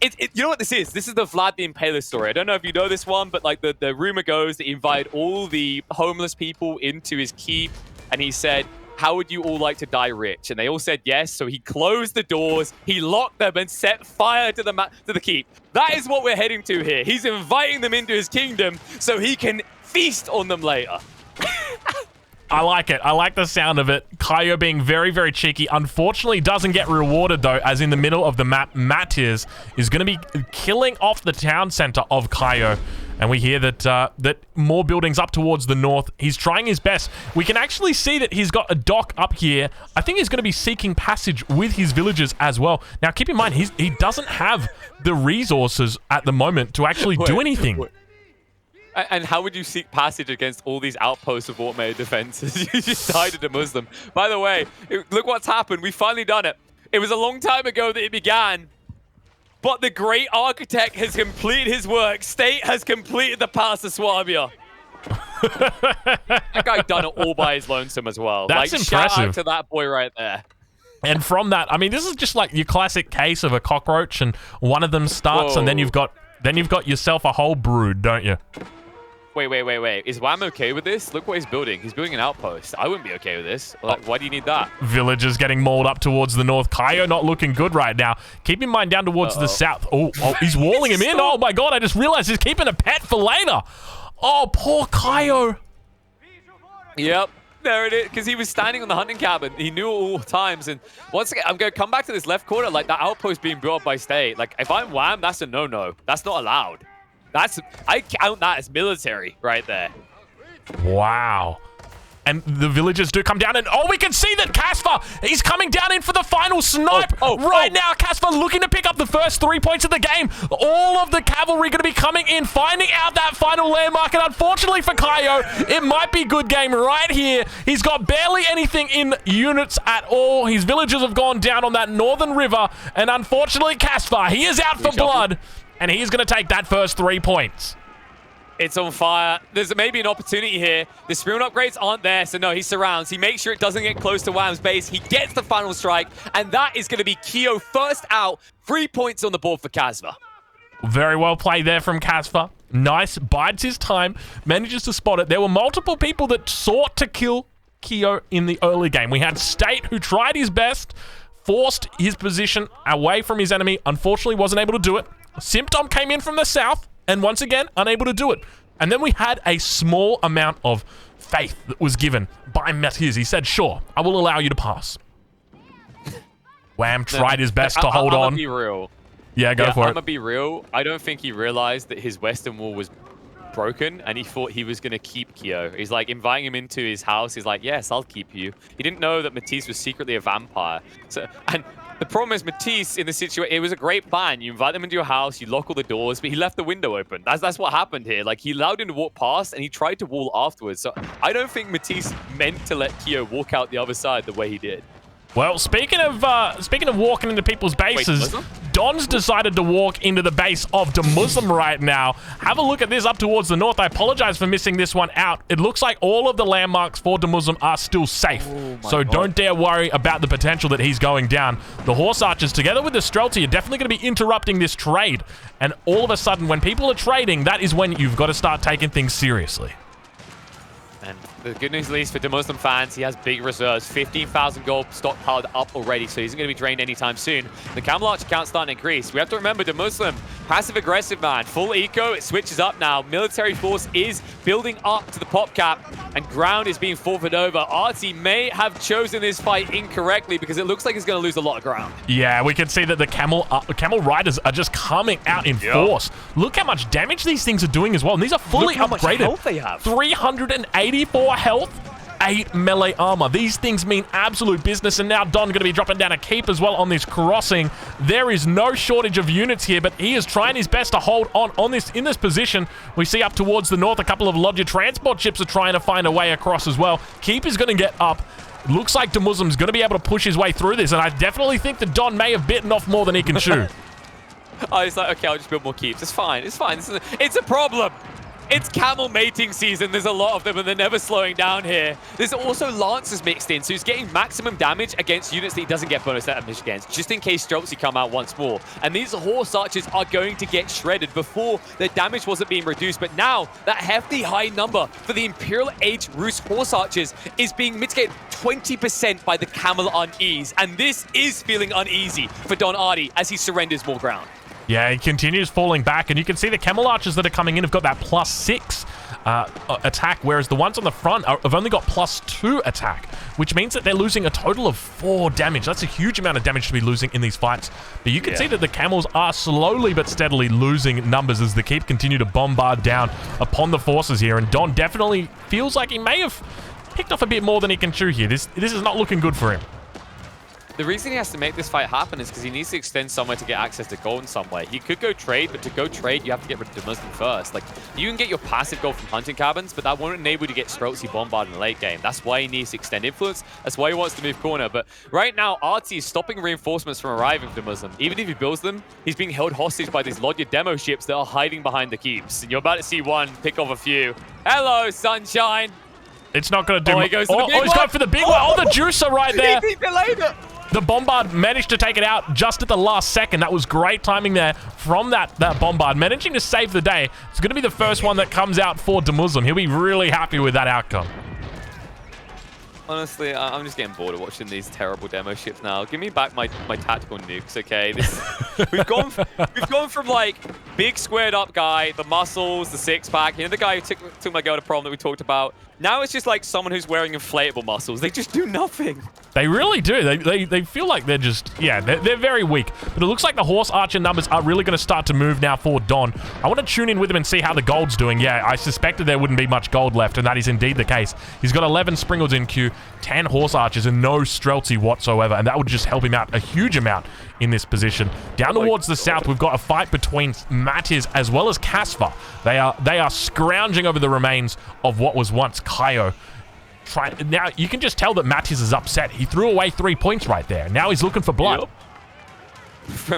You know what this is? This is the Vlad the Impaler story. I don't know if you know this one, but like the rumor goes that he invited all the homeless people into his keep. And he said, how would you all like to die rich? And they all said yes. So he closed the doors, he locked them, and set fire to the keep. That is what we're heading to here. He's inviting them into his kingdom so he can feast on them later. I like it. I like the sound of it. Kaio being very, very cheeky. Unfortunately, doesn't get rewarded, though, as in the middle of the map, Mattiz is going to be killing off the town center of Kaio. And we hear that that more buildings up towards the north. He's trying his best. We can actually see that he's got a dock up here. I think he's going to be seeking passage with his villagers as well. Now, keep in mind, he doesn't have the resources at the moment to actually do anything. And how would you seek passage against all these outposts of automated defenses? You just died to the Muslim. By the way, look what's happened. We've finally done it. It was a long time ago that it began. But the great architect has completed his work. State has completed the pass to Swabia. That guy done it all by his lonesome as well. That's impressive. Shout out to that boy right there. And from that, I mean, this is just like your classic case of a cockroach, and one of them starts, and then you've got yourself a whole brood, don't you? Wait. Is Wham okay with this? Look what he's building. He's building an outpost. I wouldn't be okay with this. Like, why do you need that? Villagers getting mauled up towards the north. Kaio not looking good right now. Keep in mind down towards the south. Oh, he's walling him in. Oh my god, I just realized he's keeping a pet for later. Oh, poor Kaio. Yep. There it is, because he was standing on the hunting cabin. He knew all times. And once again, I'm going to come back to this left corner, like that outpost being built up by State. Like, if I'm Wham, that's a no-no. That's not allowed. I count that as military right there. Wow. And the villagers do come down, and we can see that Casper, he's coming down in for the final snipe right now. Casper looking to pick up the first 3 points of the game. All of the cavalry going to be coming in, finding out that final landmark, and unfortunately for Kaio, it might be good game right here. He's got barely anything in units at all. His villagers have gone down on that northern river, and unfortunately Casper, he is out for blood, and he's going to take that first 3 points. It's on fire. There's maybe an opportunity here. The Spearman upgrades aren't there, so no, he surrounds. He makes sure it doesn't get close to Wham's base. He gets the final strike, and that is going to be Keo first out. 3 points on the board for Casper. Very well played there from Casper. Nice, bides his time, manages to spot it. There were multiple people that sought to kill Keo in the early game. We had State, who tried his best, forced his position away from his enemy, unfortunately wasn't able to do it. Symptom came in from the south, and once again, unable to do it. And then we had a small amount of faith that was given by Mathias. He said, sure, I will allow you to pass. Wham tried his best to hold on. I'm gonna be real. Yeah, go for it. I'm gonna be real. I don't think he realized that his western wall was broken, and he thought he was gonna keep Keo. He's like inviting him into his house. He's like, yes, I'll keep you. He didn't know that Matisse was secretly a vampire. And the problem is Matisse in the situation, it was a great plan. You invite them into your house, you lock all the doors, but he left the window open. That's what happened here. Like, he allowed him to walk past, and he tried to wall afterwards. So I don't think Matisse meant to let Keo walk out the other side the way he did. Well, speaking of walking into people's bases, Don's decided to walk into the base of the Muslim right now. Have a look at this up towards the north. I apologize for missing this one out. It looks like all of the landmarks for the Muslim are still safe. So don't dare worry about the potential that he's going down. The Horse Archers, together with the Streltsy, are definitely going to be interrupting this trade. And all of a sudden, when people are trading, that is when you've got to start taking things seriously. And the good news, at least for the Muslim fans, he has big reserves. 15,000 gold stockpiled up already, so he isn't going to be drained anytime soon. The Camel Archer count's starting to increase. We have to remember the Muslim, passive-aggressive man, full eco, it switches up now. Military force is building up to the pop cap, and ground is being forfeited over. Artie may have chosen this fight incorrectly because it looks like he's going to lose a lot of ground. Yeah, we can see that the Camel Riders are just coming out in force. Look how much damage these things are doing as well, and these are fully upgraded. Look how much health they have. 384 health, 8 melee armor. These things mean absolute business, and now Don going to be dropping down a keep as well on this crossing. There is no shortage of units here, but he is trying his best to hold on in this position. We see up towards the north, a couple of Lodger transport ships are trying to find a way across as well. Keep is going to get up. Looks like the Muslim's going to be able to push his way through this, and I definitely think that Don may have bitten off more than he can chew. Oh, he's like, okay, I'll just build more keeps. It's fine. It's fine. It's a problem. It's camel mating season. There's a lot of them, and they're never slowing down here. There's also Lancers mixed in, so he's getting maximum damage against units that he doesn't get bonus damage against, just in case Streltsy come out once more. And these Horse Archers are going to get shredded. Before, their damage wasn't being reduced, but now that hefty high number for the Imperial Age Roost Horse Archers is being mitigated 20% by the Camel Unease. And this is feeling uneasy for Don Artie as he surrenders more ground. Yeah, he continues falling back, and you can see the Camel Archers that are coming in have got that +6 attack, whereas the ones on the front have only got +2 attack, which means that they're losing a total of 4 damage. That's a huge amount of damage to be losing in these fights. But you can see that the Camels are slowly but steadily losing numbers as the Keep continue to bombard down upon the forces here, and Don definitely feels like he may have picked off a bit more than he can chew here. This is not looking good for him. The reason he has to make this fight happen is because he needs to extend somewhere to get access to gold in some way. He could go trade, but to go trade, you have to get rid of the Muslim first. Like, you can get your passive gold from hunting cabins, but that won't enable you to get Streltsy bombarded in the late game. That's why he needs to extend influence. That's why he wants to move corner. But right now, Artie is stopping reinforcements from arriving for the Muslim. Even if he builds them, he's being held hostage by these Lodger demo ships that are hiding behind the keeps. And you're about to see one pick off a few. Hello, sunshine. It's not going to do much. He goes for the big he's one. going for the big one. Oh, the juicer right there. He delayed it. The Bombard managed to take it out just at the last second. That was great timing there from that Bombard, managing to save the day. It's going to be the first one that comes out for Demuslim. He'll be really happy with that outcome. Honestly, I'm just getting bored of watching these terrible demo ships now. Give me back my tactical nukes, okay? We've gone from like big squared up guy, the muscles, the six-pack, you know, the guy who took my girl to prom that we talked about. Now it's just like someone who's wearing inflatable muscles. They just do nothing. They really do. They feel like they're just, yeah, they're very weak. But it looks like the Horse Archer numbers are really going to start to move now for Don. I want to tune in with him and see how the gold's doing. Yeah, I suspected there wouldn't be much gold left, and that is indeed the case. He's got 11 Springles in queue, 10 Horse Archers, and no Streltsy whatsoever, and that would just help him out a huge amount in this position. Down towards the south, we've got a fight between Matiz as well as Casper. They are scrounging over the remains of what was once Kaio. Now, you can just tell that Matiz is upset. He threw away 3 points right there. Now he's looking for blood. Yep.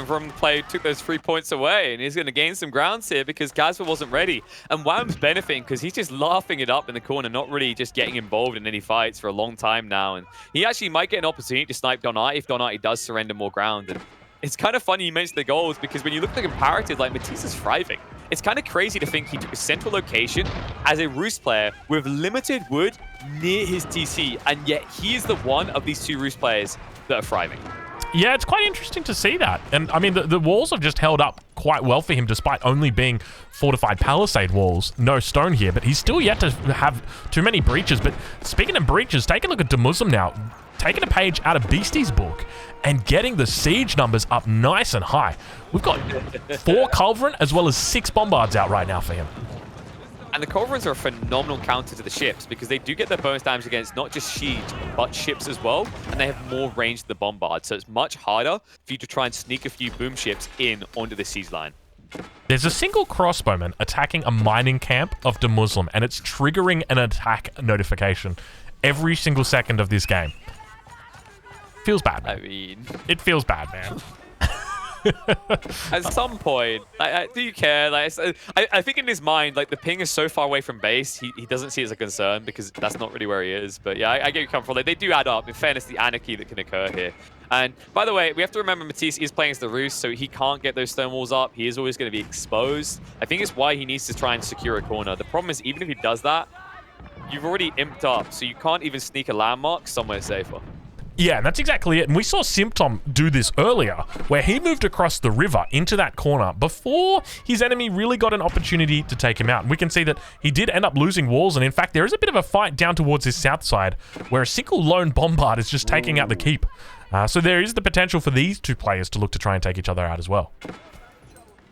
From the play, took those 3 points away, and he's going to gain some grounds here because Casper wasn't ready. And Wham's benefiting because he's just laughing it up in the corner, not really just getting involved in any fights for a long time now. And he actually might get an opportunity to snipe Donati if Donati does surrender more ground. And it's kind of funny you mentioned the goals because when you look at the comparative, like, Matisse is thriving. It's kind of crazy to think he took a central location as a Roost player with limited wood near his TC, and yet he is the one of these two Roost players that are thriving. Yeah, it's quite interesting to see that. And, I mean, the walls have just held up quite well for him despite only being fortified palisade walls. No stone here, but he's still yet to have too many breaches. But speaking of breaches, take a look at Demuslim now. Taking a page out of Beastie's book and getting the siege numbers up nice and high. We've got 4 Culverin as well as 6 Bombards out right now for him. And the Culverins are a phenomenal counter to the ships because they do get their bonus damage against not just siege, but ships as well. And they have more range than the Bombard. So it's much harder for you to try and sneak a few boom ships in onto the siege line. There's a single crossbowman attacking a mining camp of Demuslim, and it's triggering an attack notification every single second of this game. Feels bad, man. I mean, it feels bad, man. At some point, do you care? Like, I think in his mind, like, the ping is so far away from base, he doesn't see it as a concern because that's not really where he is. But yeah, I get you come from. Like, they do add up. In fairness, the anarchy that can occur here. And by the way, we have to remember Matisse is playing as the Roost, so he can't get those stone walls up. He is always going to be exposed. I think it's why he needs to try and secure a corner. The problem is, even if he does that, you've already imped up, so you can't even sneak a landmark somewhere safer. Yeah, and that's exactly it. And we saw Symptom do this earlier, where he moved across the river into that corner before his enemy really got an opportunity to take him out. And we can see that he did end up losing walls. And in fact, there is a bit of a fight down towards his south side, where a single lone Bombard is just taking out the keep. So there is the potential for these two players to look to try and take each other out as well.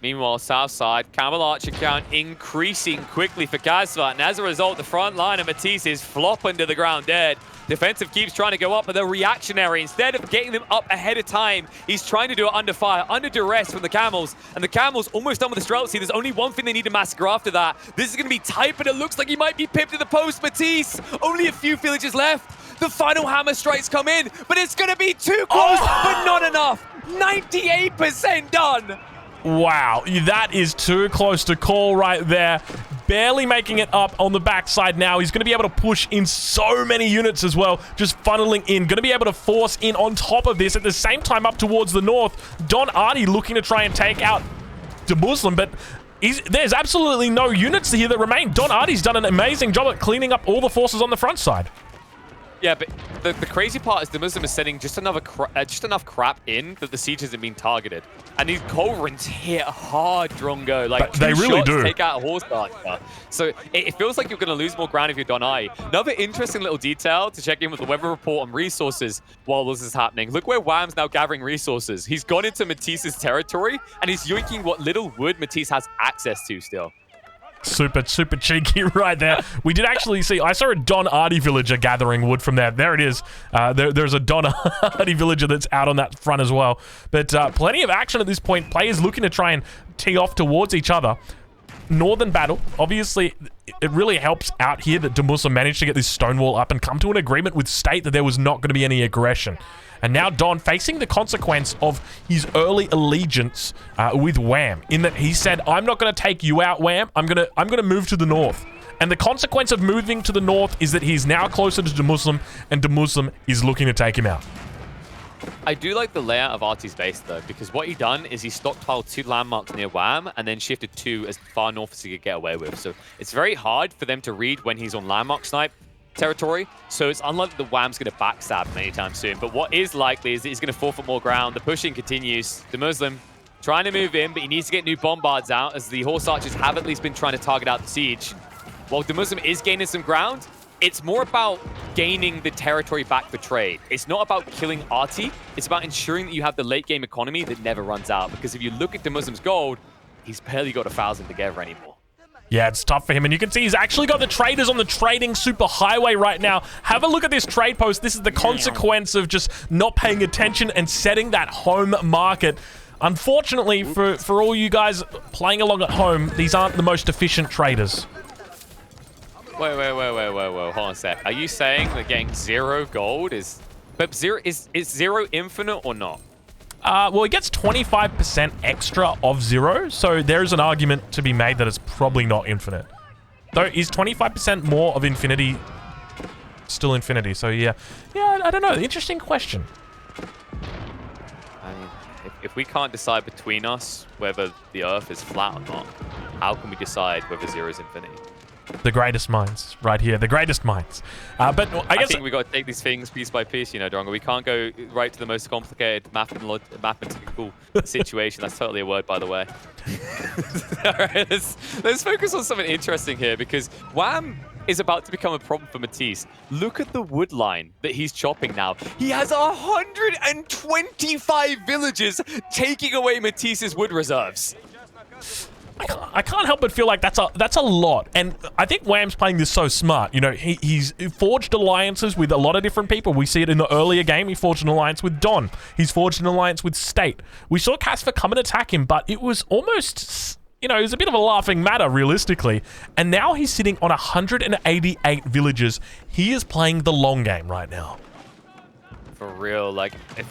Meanwhile, south side, Camel Archer count increasing quickly for Casper, and as a result, the front line of Matisse is flopping to the ground dead. Defensive keeps trying to go up, but they're reactionary. Instead of getting them up ahead of time, he's trying to do it under fire, under duress from the Camels, and the Camels almost done with the Streltsy. There's only one thing they need to massacre after that. This is going to be tight, but it looks like he might be pipped to the post. Matisse, only a few villages left. The final hammer strikes come in, but it's going to be too close, but not enough. 98% done. Wow, that is too close to call right there. Barely making it up on the backside now. He's going to be able to push in so many units as well, just funneling in. Going to be able to force in on top of this. At the same time, up towards the north, Don Artie looking to try and take out Demuslim, but there's absolutely no units here that remain. Don Artie's done an amazing job at cleaning up all the forces on the front side. Yeah, but the crazy part is the Muslim is setting just enough crap in that the siege isn't being targeted. And these Culverins hit hard, Drongo. Like, they really do. Take out a Horse Archer. So it feels like you're going to lose more ground if you're Donai. Another interesting little detail to check in with the weather report on resources while this is happening. Look where Wham's now gathering resources. He's gone into Matisse's territory, and he's yoinking what little wood Matisse has access to still. Super cheeky right there. We did actually see, I saw a Don Artie villager gathering wood from there. There it is. There's a Don Artie villager that's out on that front as well. But plenty of action at this point. Players looking to try and tee off towards each other. Northern battle. Obviously, it really helps out here that Demuslim managed to get this stone wall up and come to an agreement with State that there was not going to be any aggression. And now Don facing the consequence of his early allegiance with Wham, in that he said, "I'm not going to take you out, Wham. I'm gonna move to the north." And the consequence of moving to the north is that he's now closer to Demuslim, and Demuslim is looking to take him out. I do like the layout of Artie's base, though, because what he done is he stockpiled 2 landmarks near Wham and then shifted 2 as far north as he could get away with. So it's very hard for them to read when he's on landmark snipe territory. So it's unlikely that Wham's going to backstab him anytime soon. But what is likely is that he's going to forfeit more ground. The pushing continues. The Muslim trying to move in, but he needs to get new bombards out, as the Horse Archers have at least been trying to target out the siege. While the Muslim is gaining some ground, it's more about gaining the territory back for trade. It's not about killing Artie. It's about ensuring that you have the late game economy that never runs out. Because if you look at the Muslim's gold, he's barely got 1,000 together anymore. Yeah, it's tough for him, and you can see he's actually got the traders on the trading superhighway right now. Have a look at this trade post. This is the consequence of just not paying attention and setting that home market. Unfortunately, for all you guys playing along at home, these aren't the most efficient traders. Wait, hold on a sec. Are you saying that getting 0 gold is... But is 0 infinite or not? Well, he gets 25% extra of 0, so there's an argument to be made that it's probably not infinite. Though, is 25% more of infinity still infinity? So, yeah. Yeah, I don't know. Interesting question. I mean, if we can't decide between us whether the Earth is flat or not, how can we decide whether 0 is infinity? The greatest minds, right here. The greatest minds. But I think we got to take these things piece by piece, you know, Drongo. We can't go right to the most complicated mathematical situation. That's totally a word, by the way. All right, let's focus on something interesting here, because Wham is about to become a problem for Matisse. Look at the wood line that he's chopping now. He has 125 villagers taking away Matisse's wood reserves. I can't help but feel like that's a lot, and I think Wham's playing this so smart. You know, he's forged alliances with a lot of different people. We see it in the earlier game. He forged an alliance with Don. He's forged an alliance with State. We saw Casper come and attack him, but it was almost, you know, it was a bit of a laughing matter, realistically. And now he's sitting on 188 villages. He is playing the long game right now. For real, like, if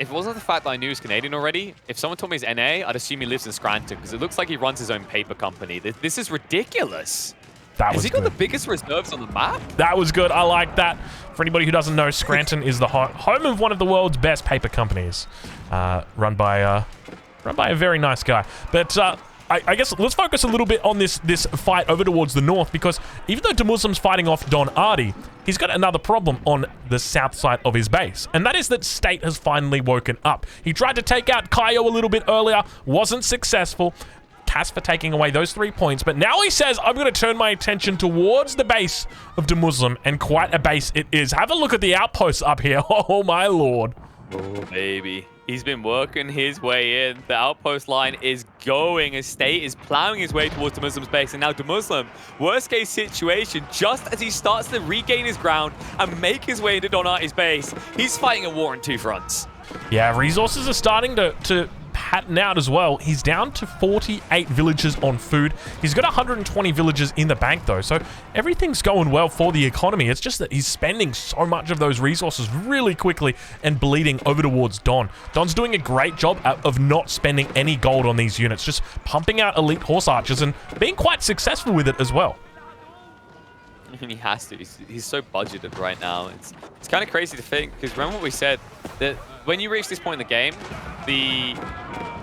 it wasn't the fact that I knew he was Canadian already, if someone told me he's NA, I'd assume he lives in Scranton, because it looks like he runs his own paper company. This is ridiculous. Has he got the biggest reserves on the map? That was good. I like that. For anybody who doesn't know, Scranton is the home of one of the world's best paper companies, run by a very nice guy. But I guess let's focus a little bit on this fight over towards the north, because even though Muslim's fighting off Don Artie, he's got another problem on the south side of his base, and that is that State has finally woken up. He tried to take out Kaio a little bit earlier, wasn't successful. Casper taking away those 3 points, but now he says, I'm going to turn my attention towards the base of Muslim, and quite a base it is. Have a look at the outposts up here. Oh, my lord. Oh, baby. He's been working his way in. The outpost line is going. His State is plowing his way towards the Muslim's base. And now the Muslim, worst case situation, just as he starts to regain his ground and make his way into Don Artie's base, he's fighting a war on 2 fronts. Yeah, resources are starting to pattern out as well. He's down to 48 villagers on food. He's got 120 villagers in the bank, though, so everything's going well for the economy. It's just that he's spending so much of those resources really quickly and bleeding over towards Don. Don's doing a great job of not spending any gold on these units, just pumping out elite horse archers and being quite successful with it as well. And he has to. He's so budgeted right now. It's kind of crazy to think, because remember what we said, that when you reach this point in the game, the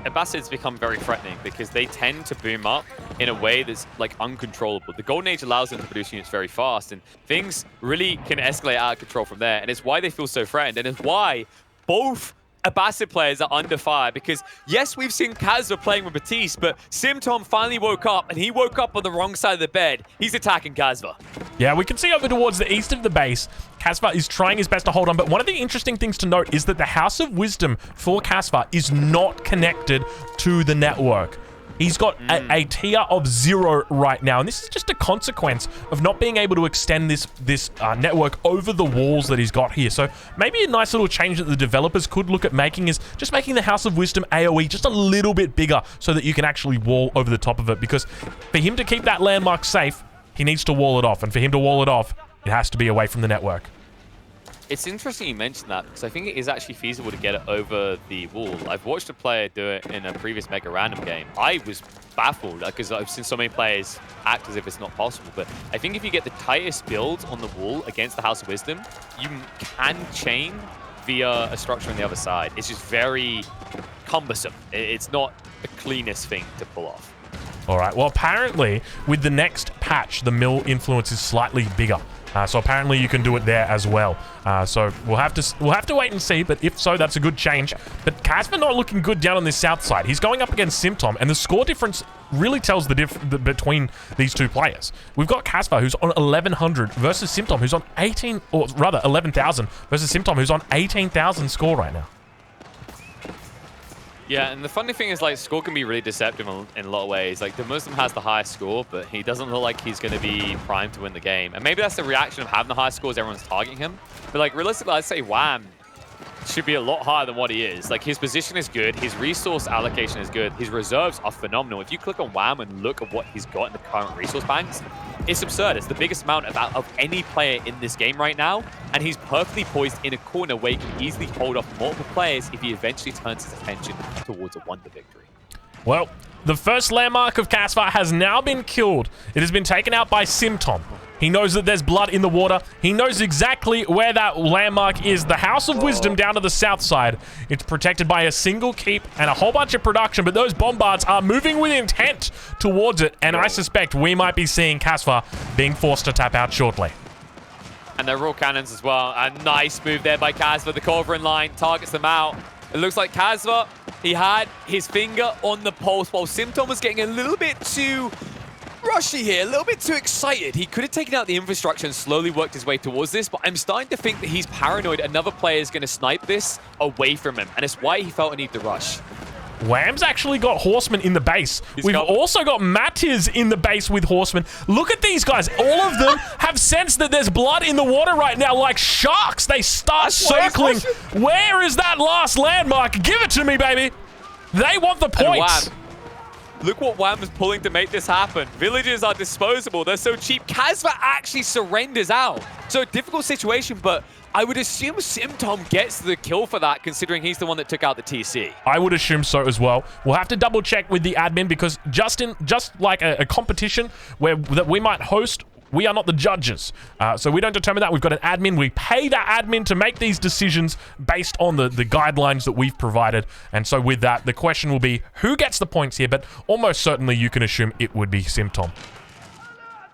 Abbasids become very threatening because they tend to boom up in a way that's like uncontrollable. The Golden Age allows them to produce units very fast, and things really can escalate out of control from there. And it's why they feel so threatened, and it's why both Abbasid players are under fire, because yes, we've seen Kazva playing with Batiste, but Simtom finally woke up, and he woke up on the wrong side of the bed. He's attacking Kazva. Yeah, we can see over towards the east of the base, Kazva is trying his best to hold on, but one of the interesting things to note is that the House of Wisdom for Kazva is not connected to the network. He's got a tier of 0 right now, and this is just a consequence of not being able to extend this network over the walls that he's got here. So maybe a nice little change that the developers could look at making is just making the House of Wisdom AoE just a little bit bigger so that you can actually wall over the top of it, because for him to keep that landmark safe, he needs to wall it off, and for him to wall it off, it has to be away from the network. It's interesting you mentioned that, because I think it is actually feasible to get it over the wall. I've watched a player do it in a previous Mega Random game. I was baffled, because I've seen so many players act as if it's not possible. But I think if you get the tightest build on the wall against the House of Wisdom, you can chain via a structure on the other side. It's just very cumbersome. It's not the cleanest thing to pull off. All right. Well, apparently, with the next patch, the mill influence is slightly bigger. So apparently you can do it there as well. So we'll have to wait and see. But if so, that's a good change. But Casper not looking good down on this south side. He's going up against Symptom, and the score difference really tells the between these two players. We've got Casper, who's on 1100 versus Symptom, who's on 18, or rather 11,000 versus Symptom, who's on 18,000 score right now. Yeah, and the funny thing is, like, score can be really deceptive in a lot of ways. Like, the Muslim has the highest score, but he doesn't look like he's going to be primed to win the game. And maybe that's the reaction of having the highest scores, everyone's targeting him. But, like, realistically, I'd say Wham should be a lot higher than what he is. Like, his position is good, his resource allocation is good, his reserves are phenomenal. If you click on Wham and look at what he's got in the current resource banks, it's absurd. It's the biggest amount of any player in this game right now, and he's perfectly poised in a corner where he can easily hold off multiple players if he eventually turns his attention towards a wonder victory. Well, the first landmark of Casper has now been killed. It has been taken out by Symptom. He knows that there's blood in the water. He knows exactly where that landmark is. The House of Wisdom down to the south side. It's protected by a single keep and a whole bunch of production, but those bombards are moving with intent towards it, and I suspect we might be seeing Casper being forced to tap out shortly. And they're raw cannons as well. A nice move there by Casper. The Culverin line targets them out. It looks like Casper, he had his finger on the pulse while Symptom was getting a little bit too rushy here, a little bit too excited. He could have taken out the infrastructure and slowly worked his way towards this, but I'm starting to think that he's paranoid another player is going to snipe this away from him, and it's why he felt a need to rush. Wham's actually got Horsemen in the base. We've also got Matiz in the base with Horsemen. Look at these guys. All of them have sensed that there's blood in the water right now like sharks. They start circling. Where is that last landmark? Give it to me, baby. They want the points. Look what Wham is pulling to make this happen. Villages are disposable. They're so cheap. Casper actually surrenders out. So a difficult situation, but I would assume Symptom gets the kill for that, considering he's the one that took out the TC. I would assume so as well. We'll have to double check with the admin because just like a competition that we might host, we are not the judges. So we don't determine that. We've got an admin. We pay that admin to make these decisions based on the guidelines that we've provided. And so with that, the question will be, who gets the points here? But almost certainly you can assume it would be Symptom.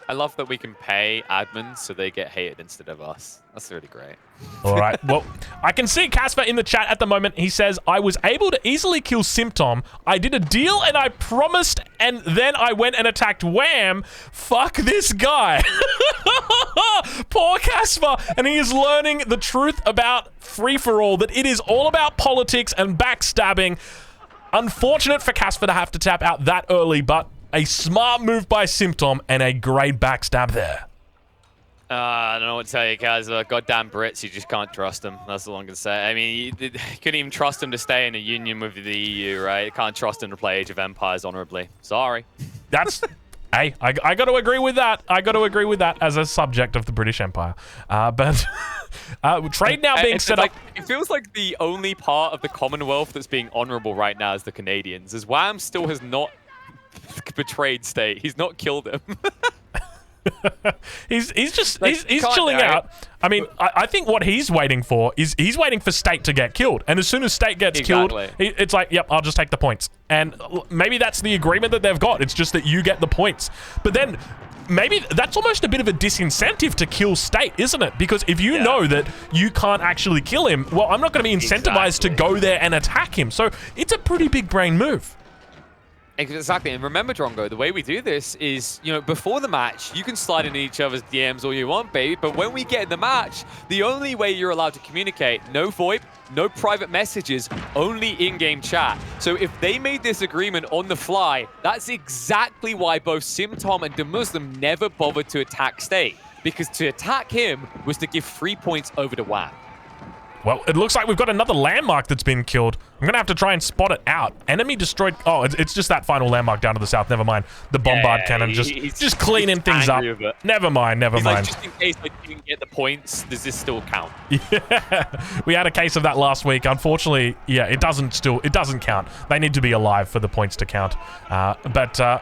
I love that we can pay admins so they get hated instead of us. That's really great. All right. Well, I can see Casper in the chat at the moment. He says, I was able to easily kill Symptom. I did a deal and I promised, and then I went and attacked Wham. Fuck this guy. Poor Casper. And he is learning the truth about free-for-all, that it is all about politics and backstabbing. Unfortunate for Casper to have to tap out that early, but a smart move by Symptom and a great backstab there. I don't know what to tell you, guys. Goddamn Brits, you just can't trust them. That's all I'm going to say. I mean, you couldn't even trust them to stay in a union with the EU, right? You can't trust them to play Age of Empires honorably. Sorry. That's... Hey, I got to agree with that. I got to agree with that as a subject of the British Empire. But trade now being set up. It feels like the only part of the Commonwealth that's being honorable right now is the Canadians, as Wham still has not betrayed state. He's not killed him. he's chilling out. I mean, I think what he's waiting for is he's waiting for state to get killed, and as soon as state gets killed, it's like, yep, I'll just take the points. And maybe that's the agreement that they've got. It's just that you get the points. But then maybe that's almost a bit of a disincentive to kill state, isn't it? Because if you know that you can't actually kill him, well, I'm not going to be incentivized to go there and attack him. So it's a pretty big brain move. Exactly, and remember, Drongo, the way we do this is, you know, before the match, you can slide into each other's DMs all you want, baby, but when we get in the match, the only way you're allowed to communicate, no VoIP, no private messages, only in-game chat. So if they made this agreement on the fly, that's exactly why both Symptom and Muslim never bothered to attack State, because to attack him was to give 3 points over to Wham. Well, it looks like we've got another landmark that's been killed. I'm going to have to try and spot it out. Enemy destroyed... Oh, it's just that final landmark down to the south. Never mind. The bombard cannon just cleaning things up. Never mind. Like, just in case you didn't get the points, does this still count? Yeah. We had a case of that last week. Unfortunately, yeah, it doesn't count. They need to be alive for the points to count. But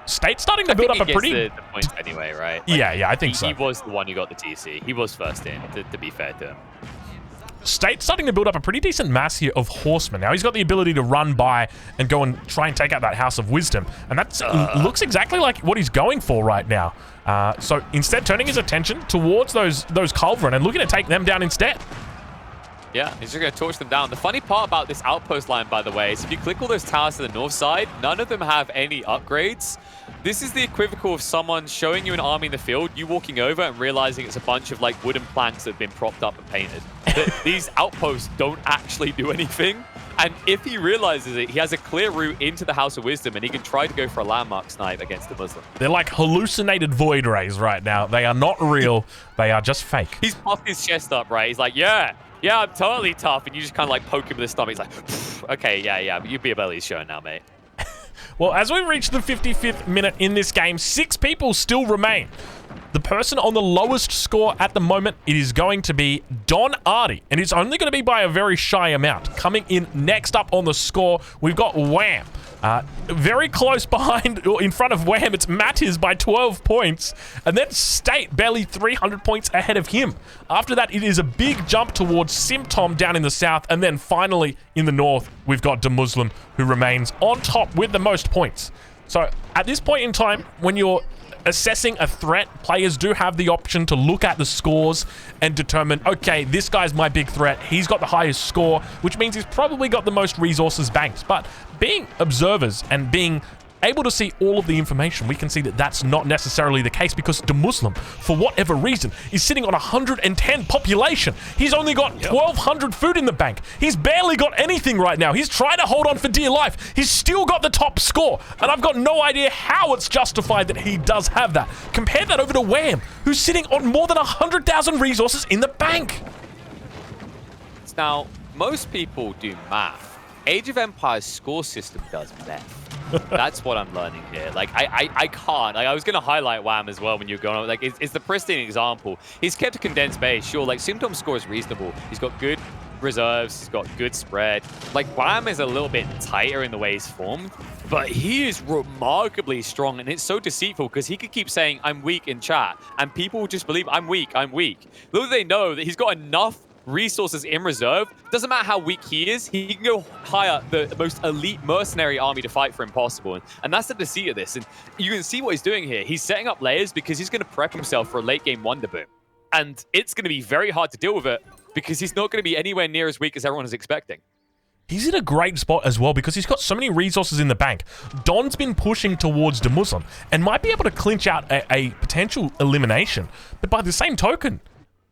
State's starting to build up a pretty... the points anyway, right? Like, yeah, I think so. He was the one who got the TC. He was first in, to be fair to him. State's starting to build up a pretty decent mass here of horsemen. Now, he's got the ability to run by and go and try and take out that House of Wisdom. And that looks exactly like what he's going for right now. So instead, turning his attention towards those Culverin and looking to take them down instead. Yeah, he's just going to torch them down. The funny part about this outpost line, by the way, is if you click all those towers to the north side, none of them have any upgrades. This is the equivocal of someone showing you an army in the field, you walking over and realizing it's a bunch of like wooden planks that have been propped up and painted. These outposts don't actually do anything. And if he realizes it, he has a clear route into the House of Wisdom and he can try to go for a landmark snipe against the Muslim. They're like hallucinated void rays right now. They are not real. They are just fake. He's puffed his chest up, right? He's like, yeah, I'm totally tough. And you just kind of like poke him in the stomach. He's like, okay, yeah, your beer belly's showing now, mate. Well, as we reach the 55th minute in this game, 6 people still remain. The person on the lowest score at the moment, it is going to be Don Artie, and it's only going to be by a very shy amount. Coming in next up on the score, we've got Wham. Very close behind, in front of Wham, it's Mattiz by 12 points, and then State barely 300 points ahead of him. After that, it is a big jump towards Symptom down in the south, and then finally in the north, we've got De Muslim, who remains on top with the most points. So at this point in time, when you're assessing a threat, players do have the option to look at the scores and determine, okay, this guy's my big threat. He's got the highest score, which means he's probably got the most resources banked. But being observers and being able to see all of the information, we can see that that's not necessarily the case because De Muslim, for whatever reason, is sitting on 110 population. He's only got 1,200 food in the bank. He's barely got anything right now. He's trying to hold on for dear life. He's still got the top score, and I've got no idea how it's justified that he does have that. Compare that over to Wham, who's sitting on more than 100,000 resources in the bank. Now, most people do math. Age of Empires score system does math. That's what I'm learning here. Like, I can't. Like, I was going to highlight Wham as well when you're going on. Like, it's the pristine example. He's kept a condensed base. Sure, like, Symptom's score is reasonable. He's got good reserves. He's got good spread. Like, Wham is a little bit tighter in the way he's formed, but he is remarkably strong, and it's so deceitful because he could keep saying, I'm weak in chat, and people will just believe, I'm weak, I'm weak. Little do they know that he's got enough resources in reserve. Doesn't matter how weak he is, he can go hire the most elite mercenary army to fight for him possible. And that's the deceit of this. And you can see what he's doing here. He's setting up layers because he's going to prep himself for a late game wonder boom. And it's going to be very hard to deal with it because he's not going to be anywhere near as weak as everyone is expecting. He's in a great spot as well because he's got so many resources in the bank. Don's been pushing towards De Muslim and might be able to clinch out a potential elimination. But by the same token,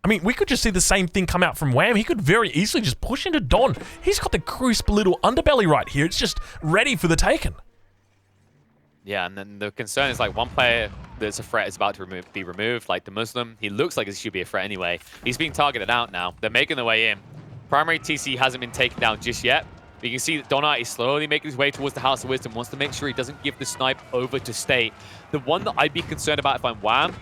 I mean, we could just see the same thing come out from Wham. He could very easily just push into Don. He's got the crisp little underbelly right here. It's just ready for the taken. Yeah, and then the concern is like one player that's a threat is about to be removed, like the Muslim. He looks like he should be a threat anyway. He's being targeted out now. They're making their way in. Primary TC hasn't been taken down just yet. But you can see that Don Artie is slowly making his way towards the House of Wisdom, wants to make sure he doesn't give the snipe over to State. The one that I'd be concerned about if I'm Wham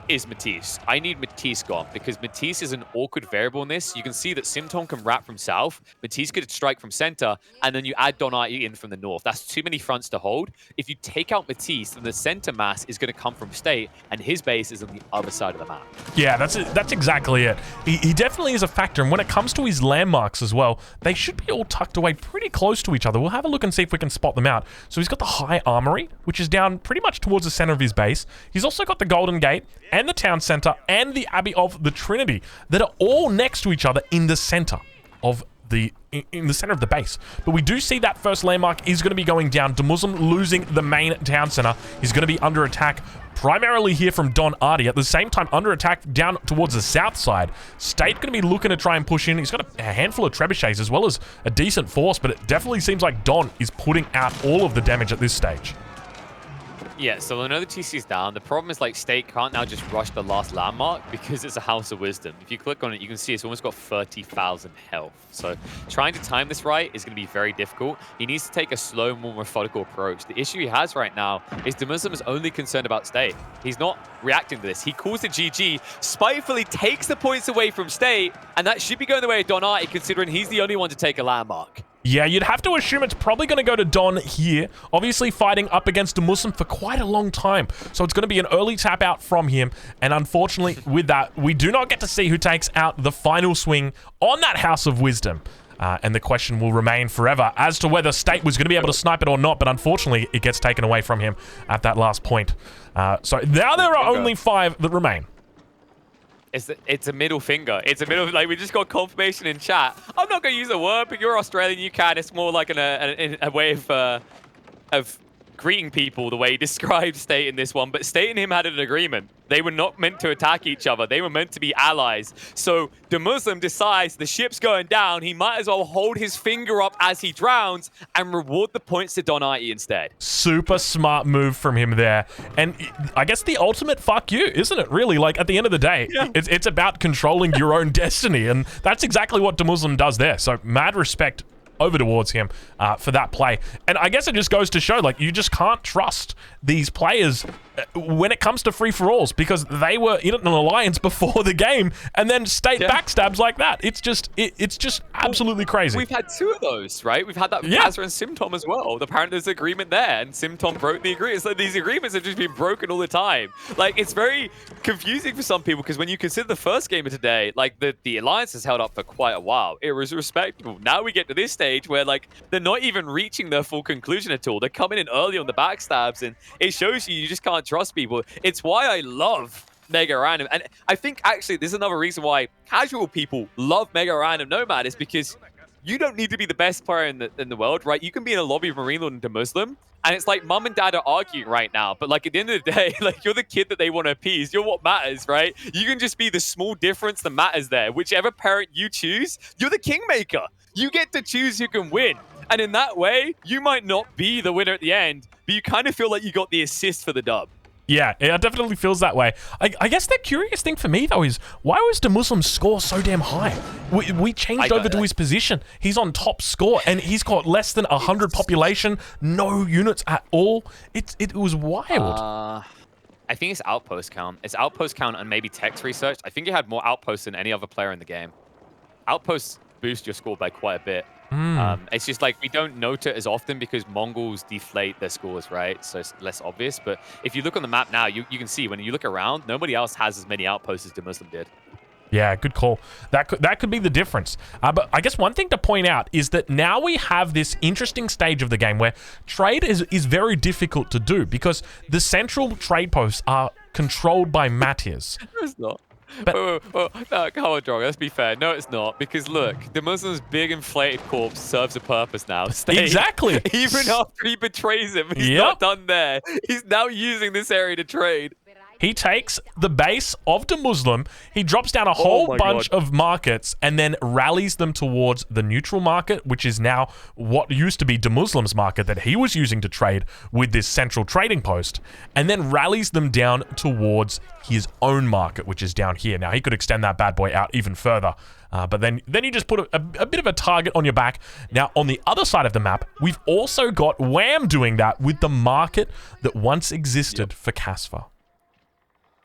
is Matisse. I need Matisse gone because Matisse is an awkward variable in this. You can see that Symptom can wrap from south, Matisse could strike from center, and then you add Don Artie in from the north. That's too many fronts to hold. If you take out Matisse, then the center mass is going to come from State, and his base is on the other side of the map. Yeah, that's exactly it. He definitely is a factor, and when it comes to his landmarks as well, they should be all tucked away pretty close to each other. We'll have a look and see if we can spot them out. So he's got the High Armory, which is down pretty much towards the center of his base. He's also got the Golden Gate, and the Town Center, and the Abbey of the Trinity that are all next to each other in the center of the base. But we do see that first landmark is going to be going down. De Muslim losing the main town center. He's going to be under attack primarily here from Don Artie. At the same time, under attack down towards the south side. State going to be looking to try and push in. He's got a handful of trebuchets as well as a decent force, but it definitely seems like Don is putting out all of the damage at this stage. Yeah, so another TC's down. The problem is like State can't now just rush the last landmark because it's a House of Wisdom. If you click on it, you can see it's almost got 30,000 health. So trying to time this right is going to be very difficult. He needs to take a slow, more methodical approach. The issue he has right now is De Muslim is only concerned about State. He's not reacting to this. He calls the GG, spitefully takes the points away from State, and that should be going the way of Don Artie considering he's the only one to take a landmark. Yeah, you'd have to assume it's probably going to go to Don here. Obviously fighting up against a Muslim for quite a long time. So it's going to be an early tap out from him. And unfortunately, with that, we do not get to see who takes out the final swing on that House of Wisdom. And the question will remain forever as to whether State was going to be able to snipe it or not. But unfortunately, it gets taken away from him at that last point. So now there are only 5 that remain. It's a middle finger. It's a middle, like we just got confirmation in chat. I'm not going to use the word, but you're Australian, you can. It's more like a way of greeting people, the way he described State in this one. But State and him had an agreement. They were not meant to attack each other. They were meant to be allies. So the Muslim decides the ship's going down. He might as well hold his finger up as he drowns and reward the points to Donati instead. Super smart move from him there. And I guess the ultimate fuck you, isn't it? Really, like at the end of the day, it's about controlling your own destiny. And that's exactly what the Muslim does there. So mad respect over towards him for that play. And I guess it just goes to show, like, you just can't trust these players when it comes to free-for-alls because they were in an alliance before the game and then State backstabs like that. It's just absolutely crazy. We've had 2 of those, right? We've had that with Azra and Simtom as well. Apparently there's an agreement there and Simtom broke the agreement. So these agreements have just been broken all the time. Like, it's very confusing for some people because when you consider the first game of today, like the alliance has held up for quite a while. It was respectable. Now we get to this stage where like they're not even reaching their full conclusion at all. They're coming in early on the backstabs and it shows you just can't trust people. It's why I love Mega Random. And I think actually this is another reason why casual people love Mega Random Nomad is because you don't need to be the best player in the world, right? You can be in a lobby of Marine Lord and Muslim, and it's like mum and dad are arguing right now. But like at the end of the day, like you're the kid that they want to appease. You're what matters, right? You can just be the small difference that matters there. Whichever parent you choose, you're the kingmaker. You get to choose who can win. And in that way, you might not be the winner at the end, but you kind of feel like you got the assist for the dub. Yeah, it definitely feels that way. I guess the curious thing for me, though, is why was the Muslim's score so damn high? We changed over to his position. He's on top score, and he's got less than 100 population, no units at all. It was wild. I think it's outpost count. It's outpost count and maybe text research. I think he had more outposts than any other player in the game. Outposts boost your score by quite a bit. It's just like we don't note it as often because Mongols deflate their scores, right? So it's less obvious. But if you look on the map now, you can see when you look around, nobody else has as many outposts as the Muslim did. Yeah, good call. That could be the difference. But I guess one thing to point out is that now we have this interesting stage of the game where trade is very difficult to do because the central trade posts are controlled by Matthias. No, it's not. But, no, come on, Drogo, let's be fair. No, it's not. Because look, the Muslim's big inflated corpse serves a purpose now. Exactly. Even after he betrays him, he's not done there. He's now using this area to trade. He takes the base of the Muslim, he drops down a whole bunch of markets, and then rallies them towards the neutral market, which is now what used to be the Muslim's market that he was using to trade with this central trading post, and then rallies them down towards his own market, which is down here. Now, he could extend that bad boy out even further, but then you just put a bit of a target on your back. Now, on the other side of the map, we've also got Wham doing that with the market that once existed for Casfa.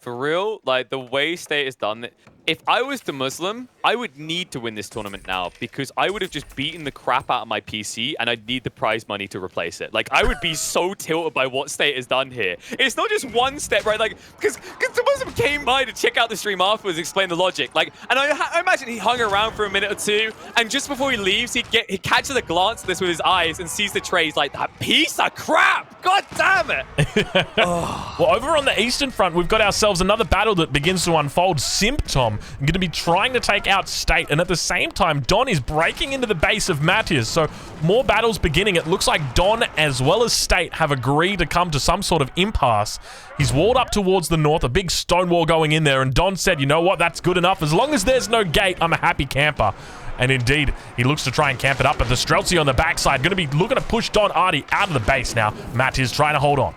For real, like the way State has done it, if I was the Muslim, I would need to win this tournament now because I would have just beaten the crap out of my PC and I'd need the prize money to replace it. Like, I would be so tilted by what State has done here. It's not just one step, right? Like, because the Muslim came by to check out the stream afterwards, explain the logic. Like, and I imagine he hung around for a minute or two, and just before he leaves, he catches a glance at this with his eyes and sees the tray. He's like, that piece of crap! God damn it! Well, over on the Eastern Front, we've got ourselves another battle that begins to unfold. Symptom going to be trying to take out State, and at the same time, Don is breaking into the base of Matthias, so more battles beginning. It looks like Don as well as State have agreed to come to some sort of impasse. He's walled up towards the north, a big stone wall going in there, and Don said, you know what, that's good enough. As long as there's no gate, I'm a happy camper. And indeed, he looks to try and camp it up, but the Streltsy on the backside going to be looking to push Don Artie out of the base now. Matthias trying to hold on.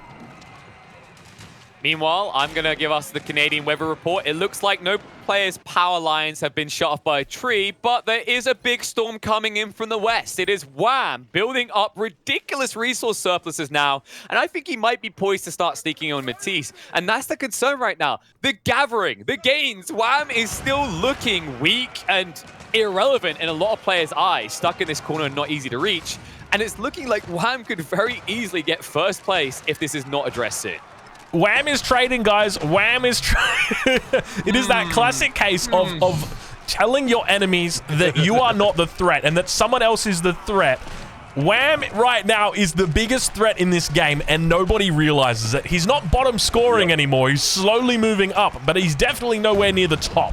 Meanwhile, I'm going to give us the Canadian weather report. It looks like no players' power lines have been shut off by a tree, but there is a big storm coming in from the west. It is Wham building up ridiculous resource surpluses now, and I think he might be poised to start sneaking on Matisse, and that's the concern right now. The gathering, the gains, Wham is still looking weak, and irrelevant in a lot of players' eyes, stuck in this corner and not easy to reach. And it's looking like Wham could very easily get first place if this is not addressed soon. Wham is trading, guys. Wham is trading. It is that classic case of telling your enemies that you are not the threat and that someone else is the threat. Wham right now is the biggest threat in this game, and nobody realizes it. He's not bottom scoring anymore. He's slowly moving up, but he's definitely nowhere near the top.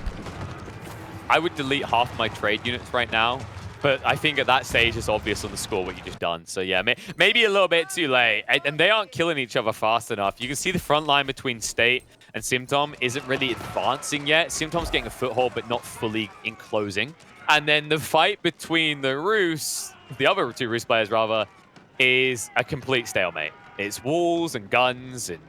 I would delete half my trade units right now, but I think at that stage it's obvious on the score what you just done. So yeah, maybe a little bit too late. And they aren't killing each other fast enough. You can see the front line between State and Symptom isn't really advancing yet. Symptom's getting a foothold, but not fully enclosing. And then the fight between the the other two Roost players rather, is a complete stalemate. It's walls and guns and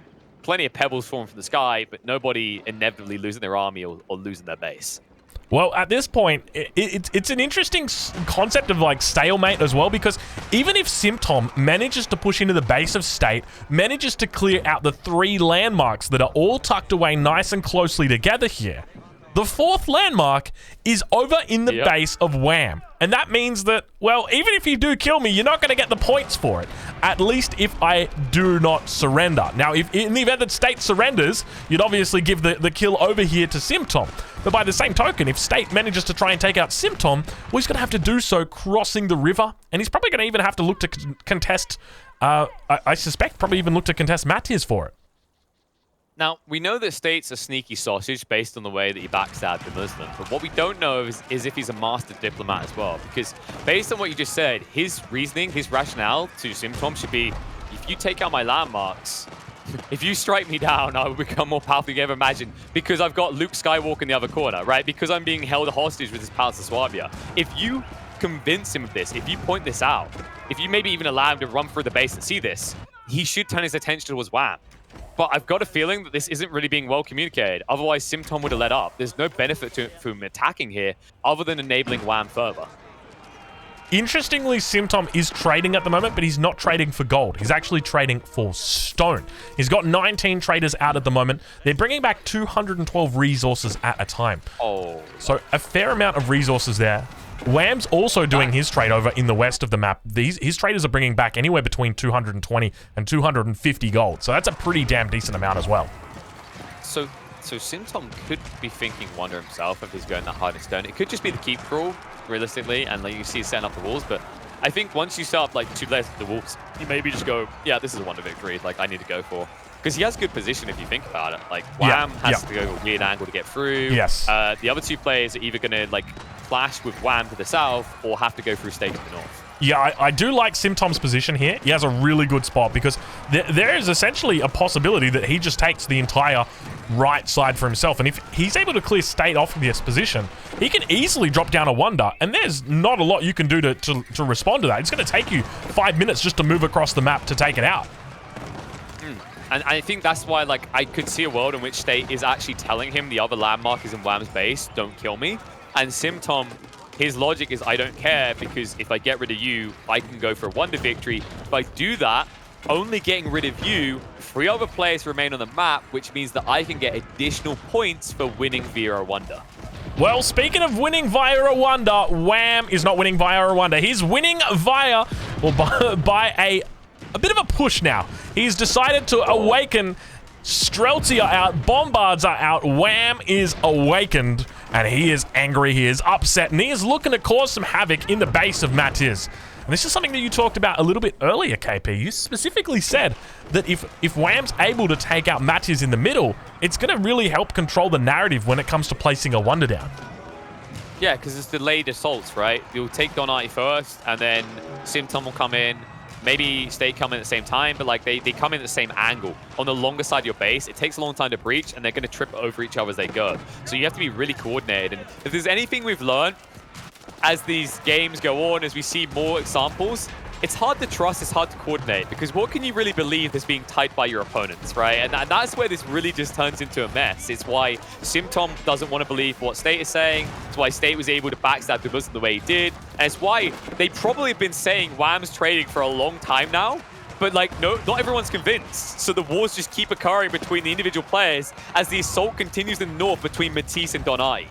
plenty of pebbles falling from the sky, but nobody inevitably losing their army or losing their base. Well, at this point, it's an interesting concept of like stalemate as well, because even if Symptom manages to push into the base of State, manages to clear out the 3 landmarks that are all tucked away nice and closely together here, the 4th landmark is over in the base of Wham. And that means that, well, even if you do kill me, you're not going to get the points for it. At least if I do not surrender. Now, if in the event that State surrenders, you'd obviously give the kill over here to Symptom. But by the same token, if State manages to try and take out Symptom, well, he's going to have to do so crossing the river. And he's probably going to even have to look to contest, I suspect, probably even look to contest Matiz for it. Now, we know that State's a sneaky sausage based on the way that he backstabbed the Muslim, but what we don't know is if he's a master diplomat as well, because based on what you just said, his reasoning, his rationale to Symptom should be, if you take out my landmarks, if you strike me down, I will become more powerful than you ever imagined, because I've got Luke Skywalker in the other corner, right? Because I'm being held hostage with his Palace of Swabia. If you convince him of this, if you point this out, if you maybe even allow him to run through the base and see this, he should turn his attention towards Wham. But I've got a feeling that this isn't really being well communicated. Otherwise, Symptom would have let up. There's no benefit to him attacking here other than enabling Wham further. Interestingly, Symptom is trading at the moment, but he's not trading for gold. He's actually trading for stone. He's got 19 traders out at the moment. They're bringing back 212 resources at a time. Oh. So a fair amount of resources there. Wham's also doing his trade over in the west of the map. His traders are bringing back anywhere between 220 and 250 gold. So that's a pretty damn decent amount as well. So Symptom could be thinking Wonder himself if he's going that hard in stone. It could just be the keep rule, realistically, and like you see setting up the walls. But I think once you set up like 2 layers of the walls, you maybe just go, yeah, this is a Wonder victory. Like I need to go for. Because he has good position if you think about it. Like Wham has to go a weird angle to get through. Yes. The other 2 players are either going to like clash with Wham to the south or have to go through State to the north. Yeah, I do like Symptom's position here. He has a really good spot because there is essentially a possibility that he just takes the entire right side for himself. And if he's able to clear State off this position, he can easily drop down a Wonder. And there's not a lot you can do to respond to that. It's going to take you 5 minutes just to move across the map to take it out. And I think that's why, like, I could see a world in which State is actually telling him the other landmark is in Wham's base, don't kill me. And Symptom, his logic is, I don't care, because if I get rid of you, I can go for a Wonder victory. If I do that, only getting rid of you, 3 other players remain on the map, which means that I can get additional points for winning via a Wonder. Well, speaking of winning via a Wonder, Wham is not winning via a Wonder. He's winning via, well, by a bit of a push now. He's decided to awaken. Streltsy are out, Bombards are out, Wham is awakened, and he is angry, he is upset, and he is looking to cause some havoc in the base of Matiz. And this is something that you talked about a little bit earlier, KP. You specifically said that if Wham's able to take out Matiz in the middle, it's going to really help control the narrative when it comes to placing a Wonder down. Yeah, because it's delayed assaults, right? You'll take Donati first, and then Symptom will come in. Maybe State come in at the same time, but like they come in at the same angle. On the longer side of your base, it takes a long time to breach, and they're going to trip over each other as they go. So you have to be really coordinated. And if there's anything we've learned as these games go on, as we see more examples, it's hard to trust, it's hard to coordinate, because what can you really believe is being typed by your opponents, right? And that's where this really just turns into a mess. It's why Symptom doesn't want to believe what State is saying. It's why State was able to backstab the Muslim the way he did. And it's why they probably have been saying Wham's trading for a long time now, but like, no, not everyone's convinced. So the wars just keep occurring between the individual players as the assault continues in the north between Matisse and Donai.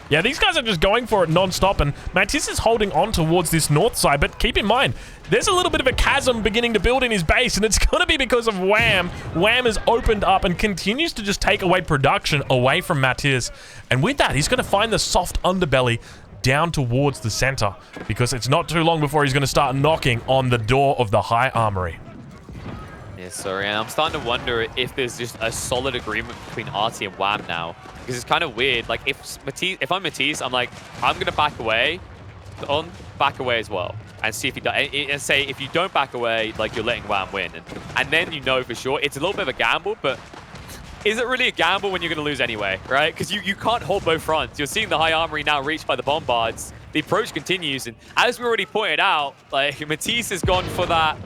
Yeah, these guys are just going for it non-stop, and Matisse is holding on towards this north side, but keep in mind, there's a little bit of a chasm beginning to build in his base, and it's going to be because of Wham. Wham has opened up and continues to just take away production away from Matisse, and with that, he's going to find the soft underbelly down towards the center, because it's not too long before he's going to start knocking on the door of the High Armory. Yeah, sorry, and I'm starting to wonder if there's just a solid agreement between Artie and Wham now. Because it's kind of weird. Like, if I'm Matisse, I'm like, I'm going to back away. Back away as well. And see if he does. And say, if you don't back away, like, you're letting Wham win. And then you know for sure. It's a little bit of a gamble, but is it really a gamble when you're going to lose anyway, right? Because you can't hold both fronts. You're seeing the High Armory now reached by the Bombards. The approach continues. And as we already pointed out, like, Matisse has gone for that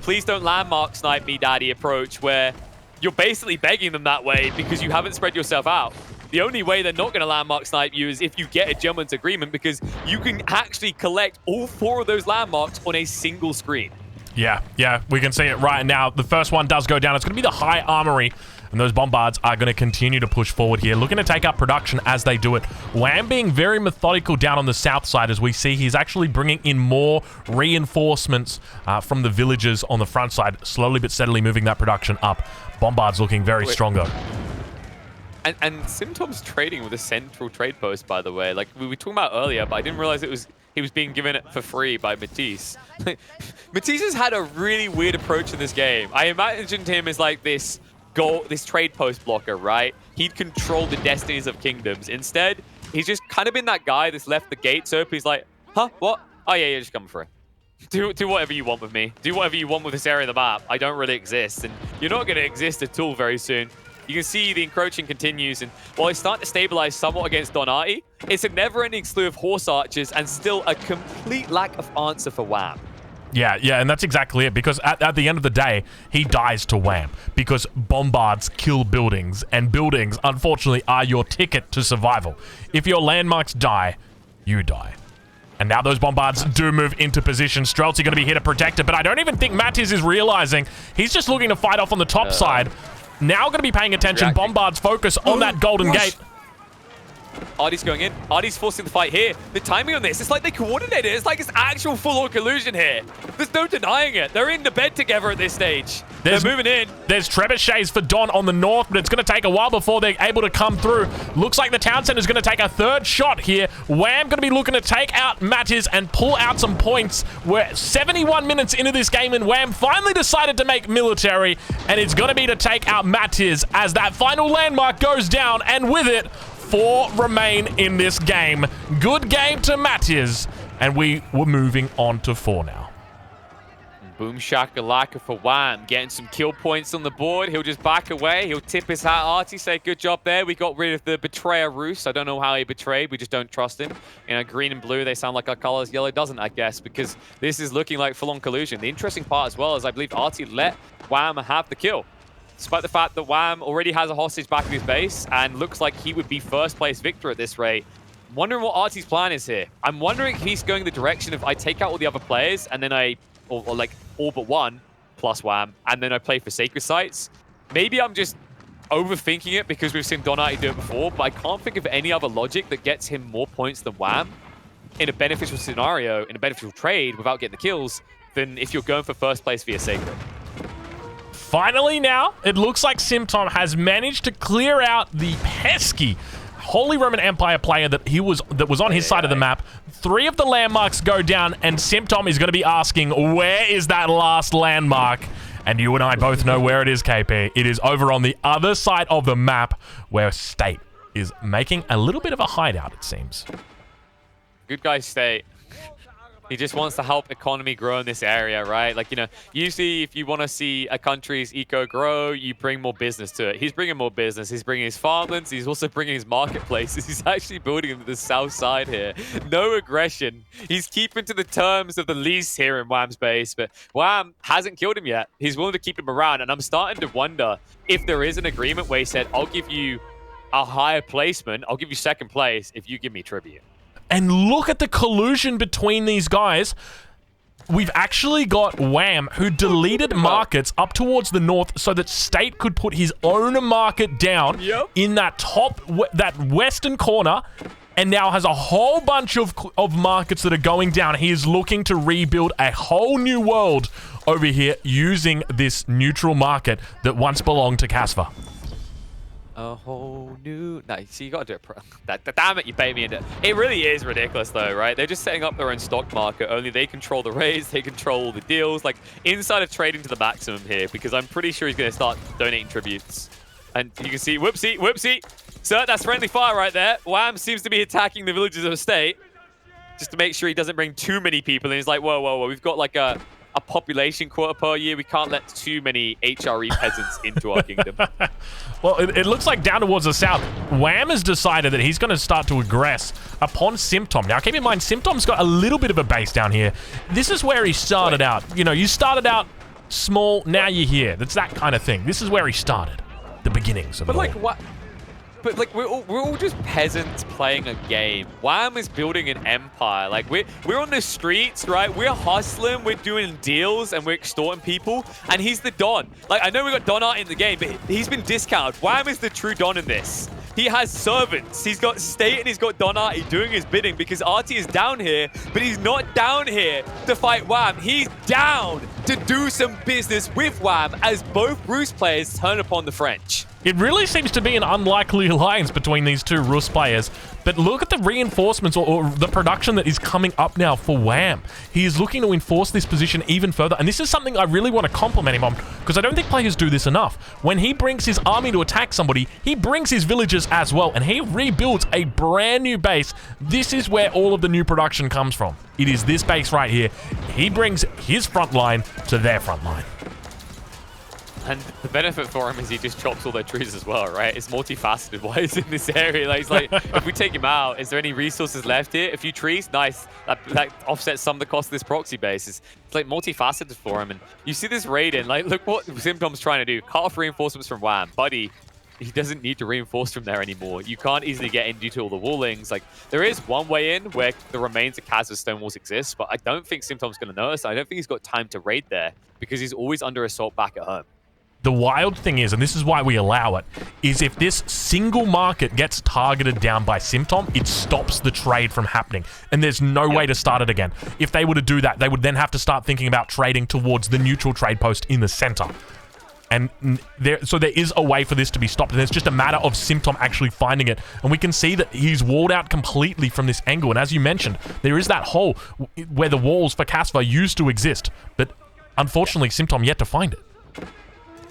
please don't landmark snipe me, daddy approach, where you're basically begging them that way because you haven't spread yourself out. The only way they're not going to landmark snipe you is if you get a gentleman's agreement, because you can actually collect all 4 of those landmarks on a single screen. Yeah, we can see it right now. The first one does go down. It's going to be the High Armory, and those Bombards are going to continue to push forward here, looking to take up production as they do it. Wham being very methodical down on the south side, as we see he's actually bringing in more reinforcements from the villagers on the front side, slowly but steadily moving that production up. Bombards looking very strong, though. And Simtom's trading with a central trade post, by the way. Like we were talking about earlier, but I didn't realize he was being given it for free by Matisse. Matisse has had a really weird approach in this game. I imagined him as like this trade post blocker, right? He'd control the destinies of kingdoms. Instead, he's just kind of been that guy that's left the gates open. He's like, huh, what? Oh yeah, you're just coming for it. Do whatever you want with me. Do whatever you want with this area of the map. I don't really exist, and you're not going to exist at all very soon. You can see the encroaching continues, and while he's starting to stabilize somewhat against Donati, it's a never-ending slew of horse archers and still a complete lack of answer for Wham. Yeah, and that's exactly it, because at the end of the day, he dies to Wham, because Bombards kill buildings, and buildings, unfortunately, are your ticket to survival. If your landmarks die, you die. And now those Bombards do move into position. Streltsy going to be here to protect it, but I don't even think Mattis is realizing. He's just looking to fight off on the top side. Now going to be paying attention. Bombards focus on that golden gate. Artie's going in. Artie's forcing the fight here. The timing on this, it's like they coordinated. It's like it's actual full-on collusion here. There's no denying it. They're in the bed together at this stage. They're moving in. There's trebuchets for Don on the north, but it's going to take a while before they're able to come through. Looks like the town center is going to take a third shot here. Wham going to be looking to take out Mattis and pull out some points. We're 71 minutes into this game, and Wham finally decided to make military, and it's going to be to take out Mattis as that final landmark goes down, and with it, 4 remain in this game. Good game to Mattis, and we were moving on to 4 now. Boom shakalaka for Wham, getting some kill points on the board. He'll just back away. He'll tip his hat. Artie say, good job there. We got rid of the betrayer Roos. I don't know how he betrayed. We just don't trust him. You know, green and blue, they sound like our colors. Yellow doesn't, I guess, because this is looking like full-on collusion. The interesting part as well is I believe Artie let Wham have the kill, despite the fact that Wham already has a hostage back at his base and looks like he would be first-place victor at this rate. I'm wondering what Artie's plan is here. I'm wondering if he's going the direction of I take out all the other players and then or like all but one plus Wham, and then I play for Sacred Sites. Maybe I'm just overthinking it because we've seen Donati do it before, but I can't think of any other logic that gets him more points than Wham in a beneficial scenario, in a beneficial trade without getting the kills, than if you're going for first place via Sacred. Finally now, it looks like Simtom has managed to clear out the pesky Holy Roman Empire player that was on his side of the map. 3 of the landmarks go down, and Simtom is going to be asking, where is that last landmark? And you and I both know where it is, KP. It is over on the other side of the map, where State is making a little bit of a hideout, it seems. Good guy, State. He just wants to help economy grow in this area, right? Like, you know, usually if you want to see a country's eco grow, you bring more business to it. He's bringing more business. He's bringing his farmlands. He's also bringing his marketplaces. He's actually building the south side here. No aggression. He's keeping to the terms of the lease here in Wham's base, but Wham hasn't killed him yet. He's willing to keep him around, and I'm starting to wonder if there is an agreement where he said, I'll give you a higher placement. I'll give you second place if you give me tribute. And look at the collusion between these guys. We've actually got Wham, who deleted markets up towards the north so that State could put his own market down in that that western corner. and now has a whole bunch of markets that are going down. He is looking to rebuild a whole new world over here using this neutral market that once belonged to Casva. A whole new... No, see, you gotta do it. Damn it, you bait me into it. It really is ridiculous, though, right? They're just setting up their own stock market. Only they control the raids, they control the deals. Like, insider trading to the maximum here, because I'm pretty sure he's gonna start donating tributes. And you can see, whoopsie, whoopsie. So that's friendly fire right there. Wham seems to be attacking the villages of the state, just to make sure he doesn't bring too many people. And he's like, whoa, whoa, whoa, we've got like a population quota per year. We can't let too many HRE peasants into our kingdom. Well, it looks like down towards the south, Wham has decided that he's going to start to aggress upon Symptom. Now, keep in mind, Symptom's got a little bit of a base down here. This is where he started out. You know, you started out small, now you're here. That's that kind of thing. This is where he started. The beginnings of it all. But like, what? But like, we're all just peasants playing a game. Wham is building an empire. Like, we're on the streets, right? We're hustling, we're doing deals, and we're extorting people. And he's the Don. Like, I know we got Don Art in the game, but he's been discounted. Wham is the true Don in this. He has servants. He's got State and he's got Don Artie doing his bidding because Artie is down here, but he's not down here to fight Wham. He's down to do some business with Wham as both Rus players turn upon the French. It really seems to be an unlikely alliance between these two Rus players, but look at the reinforcements or the production that is coming up now for Wham. He is looking to enforce this position even further, and this is something I really want to compliment him on, because I don't think players do this enough. When he brings his army to attack somebody, he brings his villagers as well, and he rebuilds a brand new base. This is where all of the new production comes from. It is this base right here. He brings his front line to their front line. And the benefit for him is he just chops all their trees as well, right? It's multifaceted why he's in this area. Like, it's like, if we take him out, is there any resources left here? A few trees? Nice. That offsets some of the cost of this proxy base. It's like multifaceted for him. And you see this raid in, like, look what Symptom's trying to do. Cut off reinforcements from Wham. Buddy, he doesn't need to reinforce from there anymore. You can't easily get in due to all the wallings. Like, there is one way in where the remains of Kaz's stone walls exist, but I don't think Symptom's going to notice. I don't think he's got time to raid there because he's always under assault back at home. The wild thing is, and this is why we allow it, is if this single market gets targeted down by Symptom, it stops the trade from happening. And there's no way to start it again. If they were to do that, they would then have to start thinking about trading towards the neutral trade post in the center. And so there is a way for this to be stopped. And it's just a matter of Symptom actually finding it. And we can see that he's walled out completely from this angle. And as you mentioned, there is that hole where the walls for Casva used to exist. But unfortunately, Symptom yet to find it.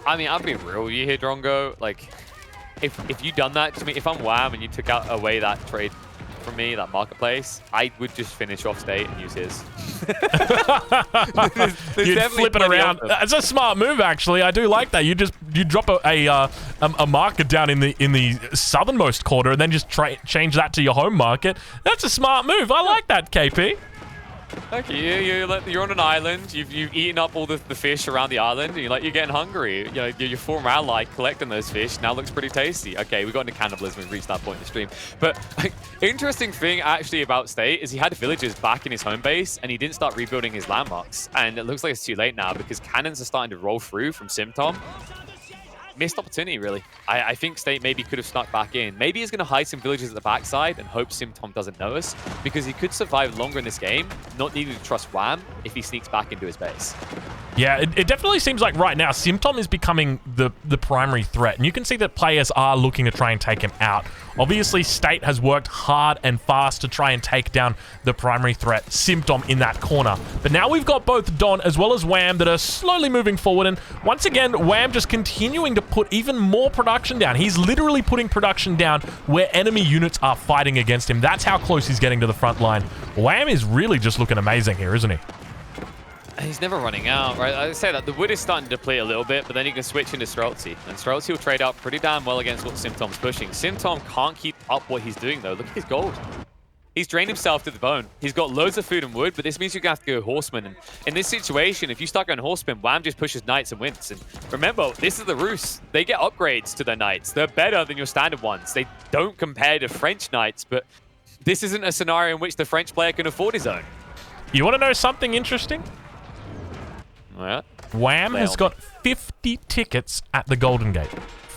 I mean, I'll be real with you here, Drongo. Like, if you done that to me, if I'm Wham and you took away that trade from me, that marketplace, I would just finish off State and use his. You'd flip it around. It's a smart move, actually. I do like that. You drop a market down in the southernmost quarter and then just change that to your home market. That's a smart move. I like that, KP. Okay, you're on an island. You've eaten up all the fish around the island. You're getting hungry. You know, your former ally collecting those fish now looks pretty tasty. Okay, we got into cannibalism. We've reached that point in the stream. But like, interesting thing actually about State is he had villagers back in his home base and he didn't start rebuilding his landmarks. And it looks like it's too late now because cannons are starting to roll through from Symptom. Missed opportunity, really. I think State maybe could have snuck back in. Maybe he's going to hide some villages at the backside and hope Symptom doesn't notice, because he could survive longer in this game, not needing to trust Wham if he sneaks back into his base. Yeah, it definitely seems like right now Symptom is becoming the primary threat, and you can see that players are looking to try and take him out. Obviously, State has worked hard and fast to try and take down the primary threat, Symptom, in that corner. But now we've got both Don as well as Wham that are slowly moving forward, and once again, Wham just continuing to put even more production down. He's literally putting production down where enemy units are fighting against him. That's how close he's getting to the front line. Wham is really just looking amazing here, isn't he? He's never running out, right? I say that the wood is starting to deplete a little bit, but then you can switch into Streltsy. And Streltsy will trade out pretty damn well against what Symptom's pushing. Symptom can't keep up what he's doing, though. Look at his gold. He's drained himself to the bone. He's got loads of food and wood, but this means you're going to have to go Horseman. And in this situation, if you start going Horseman, Wham just pushes Knights and wins. And remember, this is the Rus. They get upgrades to their Knights. They're better than your standard ones. They don't compare to French Knights, but this isn't a scenario in which the French player can afford his own. You want to know something interesting? Yeah. Wham has got 50 tickets at the Golden Gate.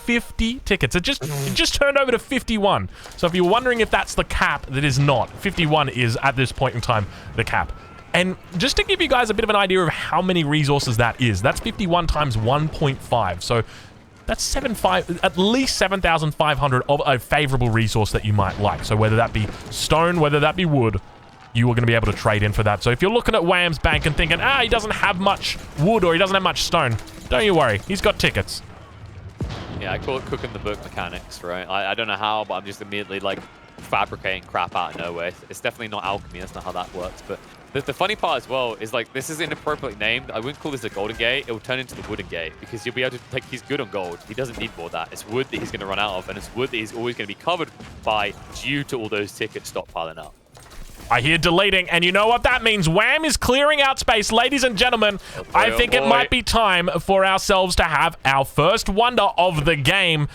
50 tickets. It just turned over to 51. So if you're wondering if that's the cap, that is not. 51 is, at this point in time, the cap. And just to give you guys a bit of an idea of how many resources that is, that's 51 times 1.5. So that's at least 7,500 of a favorable resource that you might like. So whether that be stone, whether that be wood, you are going to be able to trade in for that. So if you're looking at Wham's bank and thinking, he doesn't have much wood or he doesn't have much stone, don't you worry. He's got tickets. Yeah, I call it cooking the book mechanics, right? I don't know how, but I'm just immediately, like, fabricating crap out of nowhere. It's definitely not alchemy. That's not how that works. But the funny part as well is, like, this is inappropriately named. I wouldn't call this a golden gate. It will turn into the wooden gate because you'll be able to, like, he's good on gold. He doesn't need more of that. It's wood that he's going to run out of, and it's wood that he's always going to be covered by due to all those tickets stockpiling up. I hear deleting, and you know what that means. Wham is clearing out space. Ladies and gentlemen, I think it might be time for ourselves to have our first wonder of the game.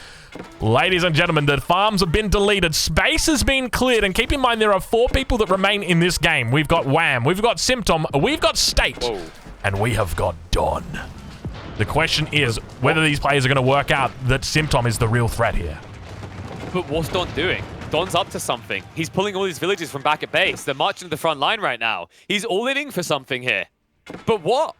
Ladies and gentlemen, the farms have been deleted. Space has been cleared, and keep in mind there are 4 people that remain in this game. We've got Wham, we've got Symptom, we've got State, and we have got Don. The question is whether these players are going to work out that Symptom is the real threat here. But what's Don doing? Don's up to something. He's pulling all these villagers from back at base. They're marching to the front line right now. He's all-inning for something here. But what?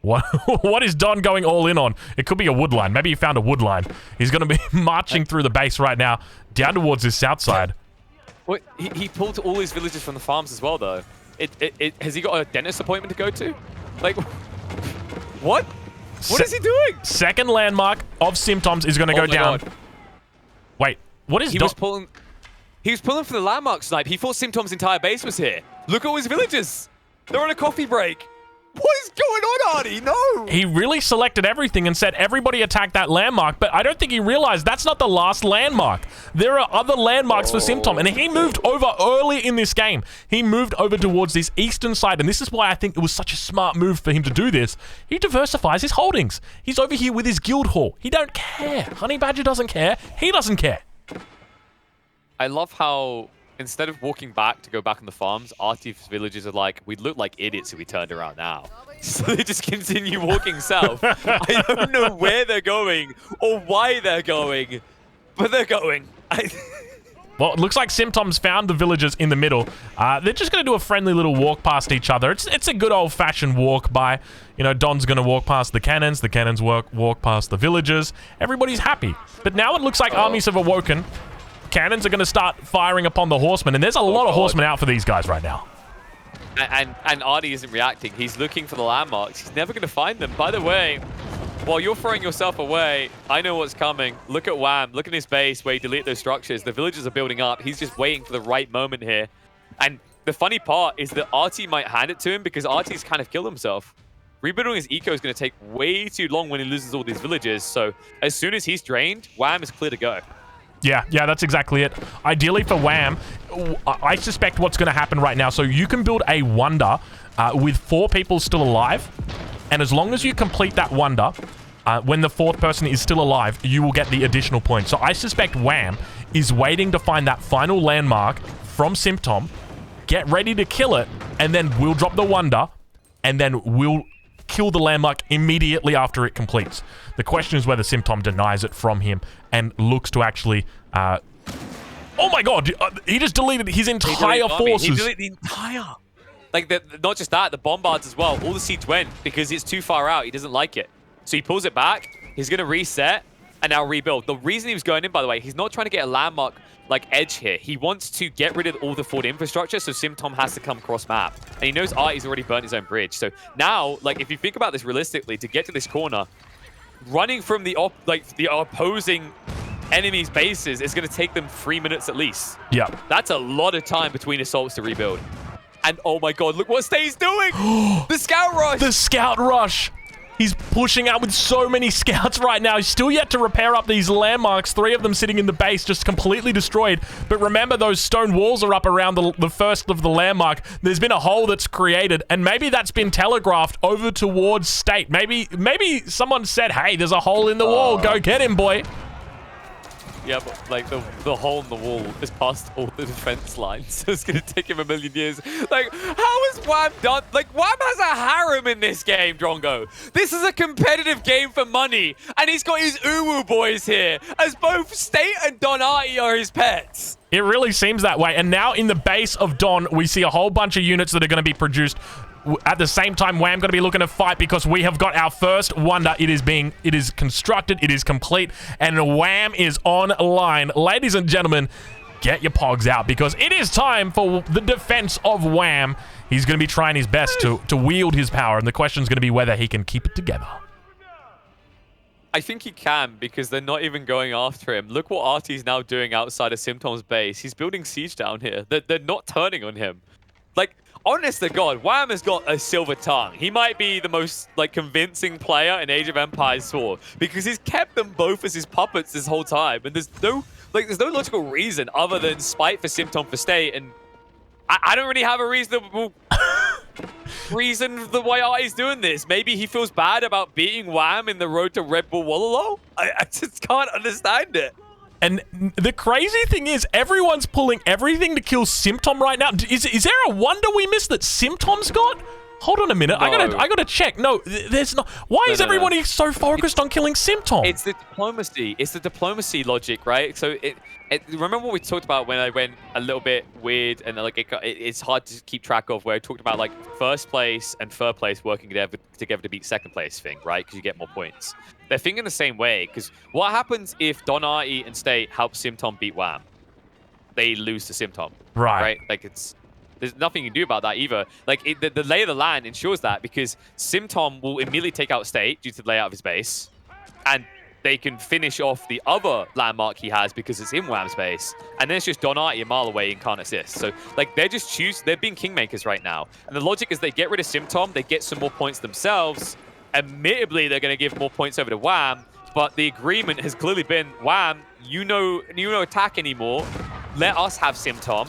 What is Don going all in on? It could be a wood line. Maybe he found a wood line. He's going to be marching through the base right now, down towards his south side. Wait, he pulled all his villagers from the farms as well, though. Has he got a dentist appointment to go to? Like, what? What is he doing? Second landmark of Symptoms is going to go down. God. Wait, what is Don? He was pulling for the landmark snipe. He thought Symptom's entire base was here. Look at all his villagers. They're on a coffee break. What is going on, Artie? No! He really selected everything and said everybody attack that landmark, but I don't think he realized that's not the last landmark. There are other landmarks for Symptom, and he moved over early in this game. He moved over towards this eastern side, and this is why I think it was such a smart move for him to do this. He diversifies his holdings. He's over here with his guild hall. He don't care. Honey Badger doesn't care. He doesn't care. I love how instead of walking back to go back on the farms, Artie's villagers are like, we'd look like idiots if we turned around now. So they just continue walking south. I don't know where they're going or why they're going, but they're going. Well, it looks like Symptoms found the villagers in the middle. They're just going to do a friendly little walk past each other. It's a good old-fashioned walk by. You know, Don's going to walk past the cannons walk past the villagers. Everybody's happy. But now it looks like armies have awoken. Cannons are going to start firing upon the horsemen, and there's a lot of horsemen out for these guys right now. And Artie isn't reacting. He's looking for the landmarks. He's never going to find them. By the way, while you're throwing yourself away, I know what's coming. Look at Wham. Look at his base where he deleted those structures. The villagers are building up. He's just waiting for the right moment here. And the funny part is that Artie might hand it to him because Artie's kind of killed himself. Rebuilding his eco is going to take way too long when he loses all these villagers. So as soon as he's drained, Wham is clear to go. Yeah, that's exactly it. Ideally for Wham, I suspect what's going to happen right now. So you can build a wonder with 4 people still alive. And as long as you complete that wonder, when the 4th person is still alive, you will get the additional points. So I suspect Wham is waiting to find that final landmark from Symptom, get ready to kill it, and then we'll drop the wonder, and then we'll kill the landmark immediately after it completes. The question is whether Symptom denies it from him and looks to actually... oh my god! He just deleted his entire forces. He deleted the entire... Like, not just that, the bombards as well. All the siege went because it's too far out. He doesn't like it. So he pulls it back. He's going to reset and now rebuild. The reason he was going in, by the way, he's not trying to get a landmark like edge here. He wants to get rid of all the fort infrastructure, so Symptom has to come cross map. And he knows Artie's already burnt his own bridge. So now, like, if you think about this realistically, to get to this corner, running from the opposing enemy's bases is going to take them 3 minutes at least. Yeah. That's a lot of time between assaults to rebuild. And oh my god, look what Stay's doing! The scout rush! The scout rush! He's pushing out with so many scouts right now. He's still yet to repair up these landmarks. 3 of them sitting in the base, just completely destroyed. But remember, those stone walls are up around the first of the landmark. There's been a hole that's created, and maybe that's been telegraphed over towards State. Maybe someone said, hey, there's a hole in the wall. Go get him, boy. Yeah, but like the hole in the wall is past all the defense lines, so it's gonna take him a million years. Like, how is Wham done? Like, Wham has a harem in this game, Drongo. This is a competitive game for money, and he's got his Uwu boys here, as both State and Donati are his pets. It really seems that way. And now in the base of Don, we see a whole bunch of units that are going to be produced. At the same time, Wham going to be looking to fight because we have got our first wonder. It is constructed, it is complete, and Wham is online. Ladies and gentlemen, get your pogs out because it is time for the defense of Wham. He's going to be trying his best to wield his power, and the question is going to be whether he can keep it together. I think he can because they're not even going after him. Look what Artie's now doing outside of Symptom's base. He's building siege down here. They're not turning on him. Like, honest to God, Wham has got a silver tongue. He might be the most like convincing player in Age of Empires 4 because he's kept them both as his puppets this whole time. And there's no logical reason other than spite for Symptom for State. And I don't really have a reasonable reason for why Artie's doing this. Maybe he feels bad about beating Wham in the road to Red Bull Wololo. I just can't understand it. And the crazy thing is, everyone's pulling everything to kill Symptom right now. Is there a wonder we missed that Symptom's got? Hold on a minute. No. I gotta check. No, there's not. Why is everybody so focused on killing Symptom? It's the diplomacy. It's the diplomacy logic, right? So remember what we talked about when I went a little bit weird and like it's hard to keep track of, where I talked about like first place and third place working together to beat second place thing, right? Because you get more points. They're thinking the same way, because what happens if Donati and State help Symptom beat Wham? They lose to Symptom. Right? Like, there's nothing you can do about that either. Like, the lay of the land ensures that, because Symptom will immediately take out State due to the layout of his base, and they can finish off the other landmark he has because it's in Wham's base, and then it's just Donati a mile away and can't assist. So, like, they're being kingmakers right now. And the logic is they get rid of Symptom, they get some more points themselves. Admittedly, they're going to give more points over to Wham, but the agreement has clearly been, Wham, you know attack anymore. Let us have Symptom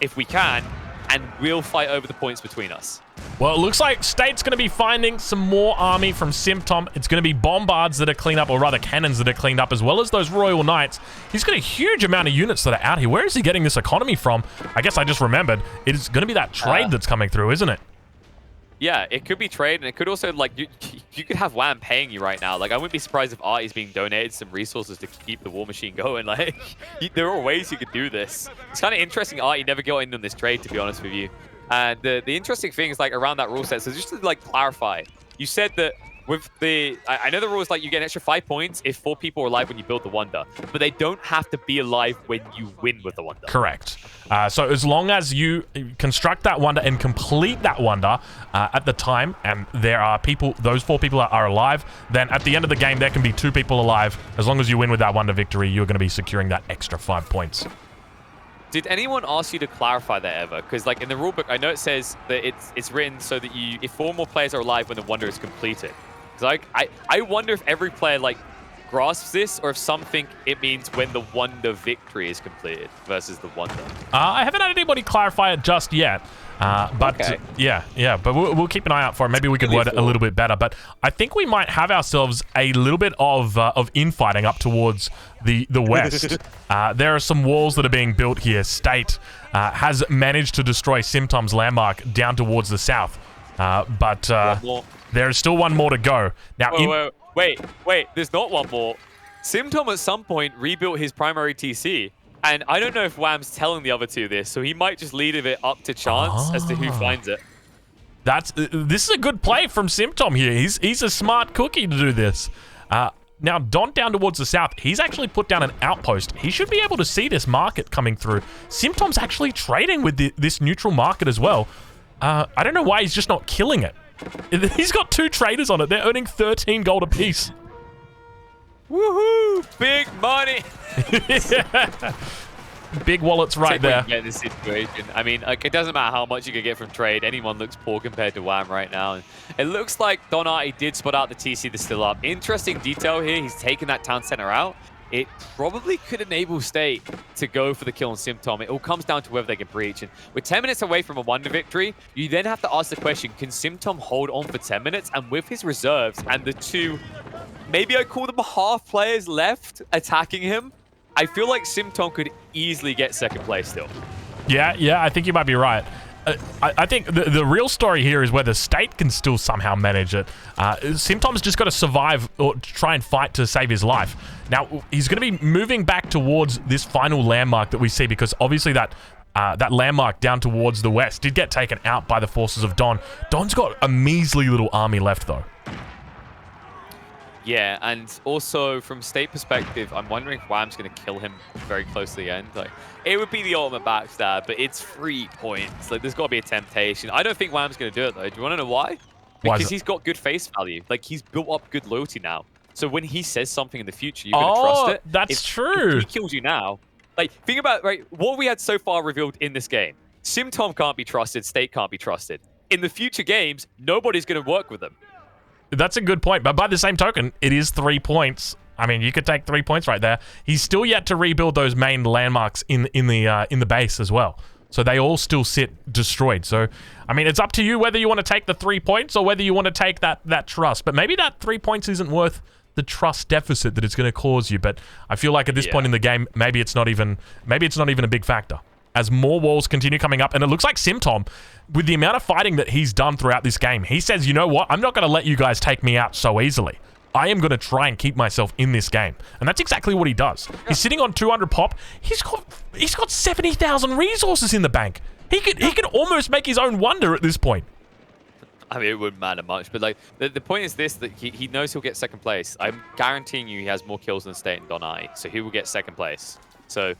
if we can, and we'll fight over the points between us. Well, it looks like State's going to be finding some more army from Symptom. It's going to be bombards that are cleaned up, or rather cannons that are cleaned up, as well as those Royal Knights. He's got a huge amount of units that are out here. Where is he getting this economy from? I guess I just remembered. It is going to be that trade that's coming through, isn't it? Yeah, it could be trade, and it could also, like, you could have Wham paying you right now. Like, I wouldn't be surprised if Artie's being donated some resources to keep the war machine going. Like, there are ways you could do this. It's kind of interesting Artie never got in on this trade, to be honest with you. And the interesting thing is, like, around that rule set, so just to, like, clarify, you said that with the... I know the rule is, like, you get an extra 5 points if 4 people are alive when you build the Wonder, but they don't have to be alive when you win with the Wonder. Correct. So as long as you construct that Wonder and complete that Wonder at the time, and there are people, those 4 people are alive, then at the end of the game, there can be 2 people alive. As long as you win with that Wonder victory, you're going to be securing that extra 5 points. Did anyone ask you to clarify that ever? Because, like, in the rulebook, I know it says that it's written so that if 4 more players are alive when the Wonder is completed. Because I wonder if every player, like, grasps this, or if some think it means when the Wonder victory is completed versus the Wonder. I haven't had anybody clarify it just yet. But okay. Yeah, but we'll keep an eye out for it. Maybe we could word it a little bit better. But I think we might have ourselves a little bit of infighting up towards the west. There are some walls that are being built here. State has managed to destroy Symptom's landmark down towards the south. But there is still one more to go. Now, wait, there's not one more. Symptom at some point rebuilt his primary TC. And I don't know if Wham's telling the other 2 this, so he might just leave it up to chance as to who finds it. This is a good play from Symptom here. He's a smart cookie to do this. Now, Don down towards the south, he's actually put down an outpost. He should be able to see this market coming through. Symptom's actually trading with this neutral market as well. I don't know why he's just not killing it. He's got 2 traders on it. They're earning 13 gold apiece. Woohoo! Big money! Yeah. Big wallets right there. Get this situation. I mean, like, it doesn't matter how much you can get from trade. Anyone looks poor compared to Wham right now. And it looks like Donati did spot out the TC that's still up. Interesting detail here. He's taken that town center out. It probably could enable State to go for the kill on Symptom. It all comes down to whether they can breach. And with 10 minutes away from a Wonder victory, you then have to ask the question, can Symptom hold on for 10 minutes? And with his reserves and the 2, maybe I call them half players left attacking him, I feel like Symptom could easily get second place still. Yeah, I think you might be right. I think the real story here is whether State can still somehow manage it. Symptom's just got to survive or try and fight to save his life. Now, he's going to be moving back towards this final landmark that we see, because obviously that landmark down towards the west did get taken out by the forces of Don. Don's got a measly little army left, though. Yeah, and also from State perspective, I'm wondering if Wham's going to kill him very close to the end. Like, it would be the ultimate backstab, but it's 3 points. Like, there's got to be a temptation. I don't think Wham's going to do it, though. Do you want to know why? Because he's got good face value. Like, he's built up good loyalty now. So when he says something in the future, you're going to trust it. That's true. If he kills you now, like, think about, right, what we had so far revealed in this game. Symptom can't be trusted. State can't be trusted. In the future games, nobody's going to work with them. That's a good point, but by the same token, it is 3 points. I mean, you could take 3 points right there. He's still yet to rebuild those main landmarks in the base as well. So they all still sit destroyed. So, I mean, it's up to you whether you want to take the 3 points or whether you want to take that trust. But maybe that 3 points isn't worth the trust deficit that it's going to cause you. But I feel like at this point in the game, maybe it's not even a big factor. As more walls continue coming up, and it looks like Symptom, with the amount of fighting that he's done throughout this game, he says, you know what, I'm not going to let you guys take me out so easily. I am going to try and keep myself in this game. And that's exactly what he does. He's sitting on 200 pop. He's got 70,000 resources in the bank. He could almost make his own wonder at this point. I mean, it wouldn't matter much, but like the point is this, that he knows he'll get second place. I'm guaranteeing you he has more kills than State and Donai, so he will get second place. So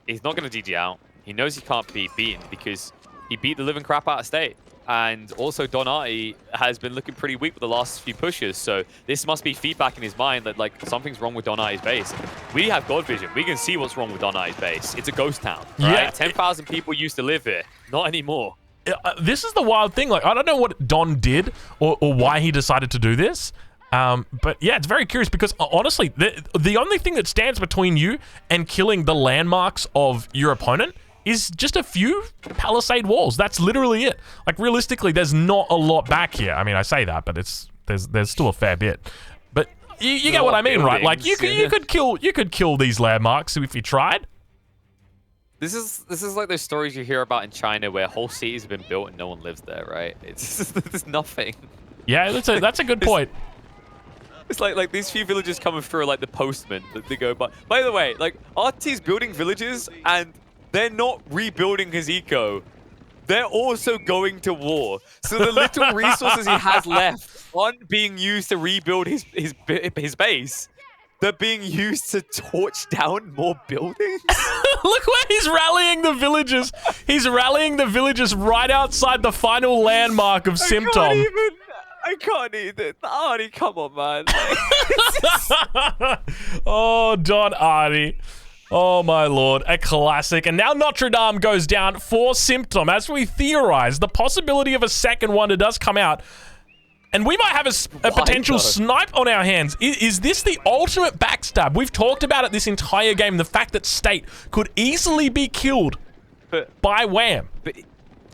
he's not going to GG out. He knows he can't be beaten because he beat the living crap out of State. And also Donati has been looking pretty weak with the last few pushes, so this must be feedback in his mind that like something's wrong with Donati's base. We have God vision. We can see what's wrong with Donati's base. It's a ghost town, right? Yeah. 10,000 people used to live here. Not anymore. This is the wild thing. Like, I don't know what Don did or why he decided to do this. But yeah, it's very curious because honestly, the only thing that stands between you and killing the landmarks of your opponent is just a few palisade walls. That's literally it. Like, realistically, there's not a lot back here. I mean, I say that, but there's still a fair bit. But you get what I mean, right? Like, you could kill these landmarks if you tried. This is like those stories you hear about in China where whole cities have been built and no one lives there, right? It's there's nothing. Yeah, that's a good point. It's like these few villages coming through, like the postman that they go by. By the way, like RT's building villages and they're not rebuilding his eco. They're also going to war. So the little resources he has left aren't being used to rebuild his base. They're being used to torch down more buildings. Look where he's rallying the villagers. He's rallying the villagers right outside the final landmark of Symptom. I can't even. Artie, come on, man. Oh, Don Artie. Oh, my Lord. A classic. And now Notre Dame goes down for Symptom. As we theorize, the possibility of a second wonder does come out. And we might have a potential snipe on our hands. Is this the ultimate backstab? We've talked about it this entire game. The fact that State could easily be killed by Wham. But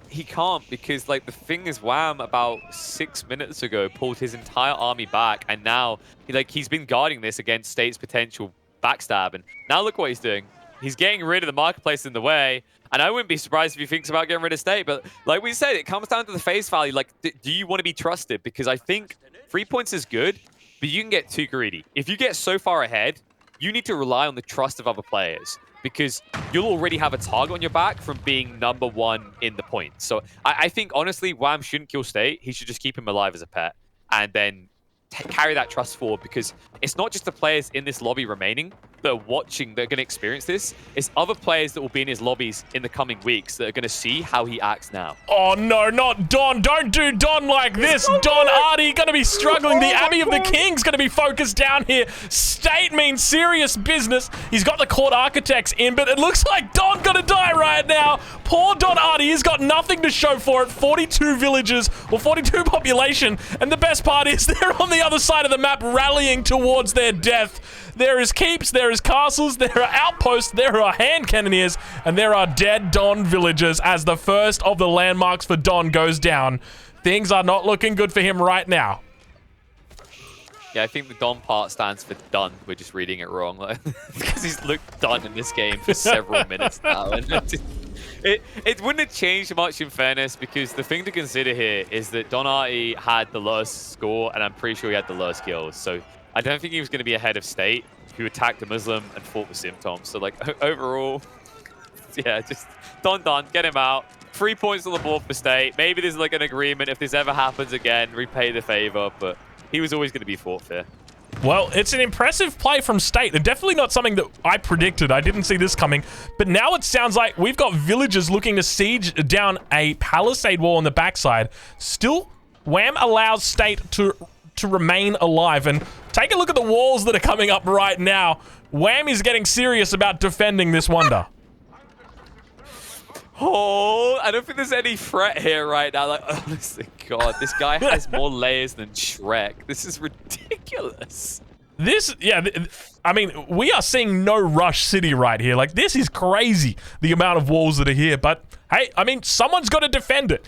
he can't, because like the thing is, Wham about 6 minutes ago pulled his entire army back, and now he's been guarding this against State's potential backstab, and now look what he's doing. He's getting rid of the marketplace in the way, and I wouldn't be surprised if he thinks about getting rid of State. But like we said, it comes down to the face value. Like, do you want to be trusted? Because I think 3 points is good, but you can get too greedy. If you get so far ahead, you need to rely on the trust of other players, because you'll already have a target on your back from being #1 in the points. So I think, honestly, Wham shouldn't kill State. He should just keep him alive as a pet and then carry that trust forward, because it's not just the players in this lobby remaining that are watching that are going to experience this. It's other players that will be in his lobbies in the coming weeks that are going to see how he acts now. Oh, no, not Don. Don't do Don like this. Don Artie going to be struggling. The Abbey of the King's going to be focused down here. State means serious business. He's got the court architects in, but it looks like Don going to die right now. Poor Don Artie. He's got nothing to show for it. 42 villages, or 42 population. And the best part is they're on the other side of the map rallying towards their death. There is keeps, there is castles, there are outposts, there are hand cannoneers, and there are dead Don villagers as the first of the landmarks for Don goes down. Things are not looking good for him right now. Yeah, I think the Don part stands for done. We're just reading it wrong. Because he's looked done in this game for several minutes now. And it wouldn't have changed much in fairness, because the thing to consider here is that Donati had the lowest score, and I'm pretty sure he had the lowest kills. So I don't think he was going to be ahead of State, who attacked a Muslim and fought with Symptoms. So like overall, yeah, just Don, get him out. 3 points on the board for State. Maybe there's like an agreement, if this ever happens again, repay the favor, but he was always going to be fought fair. Well, it's an impressive play from State, and definitely not something that I predicted. I didn't see this coming. But now it sounds like we've got villagers looking to siege down a palisade wall on the backside. Still, Wham allows State to remain alive. And take a look at the walls that are coming up right now. Wham is getting serious about defending this wonder. Oh, I don't think there's any threat here right now. Like, honestly, God, this guy has more layers than Shrek. This is ridiculous. I mean, we are seeing no Rush City right here. Like, this is crazy, the amount of walls that are here. But, hey, I mean, someone's got to defend it.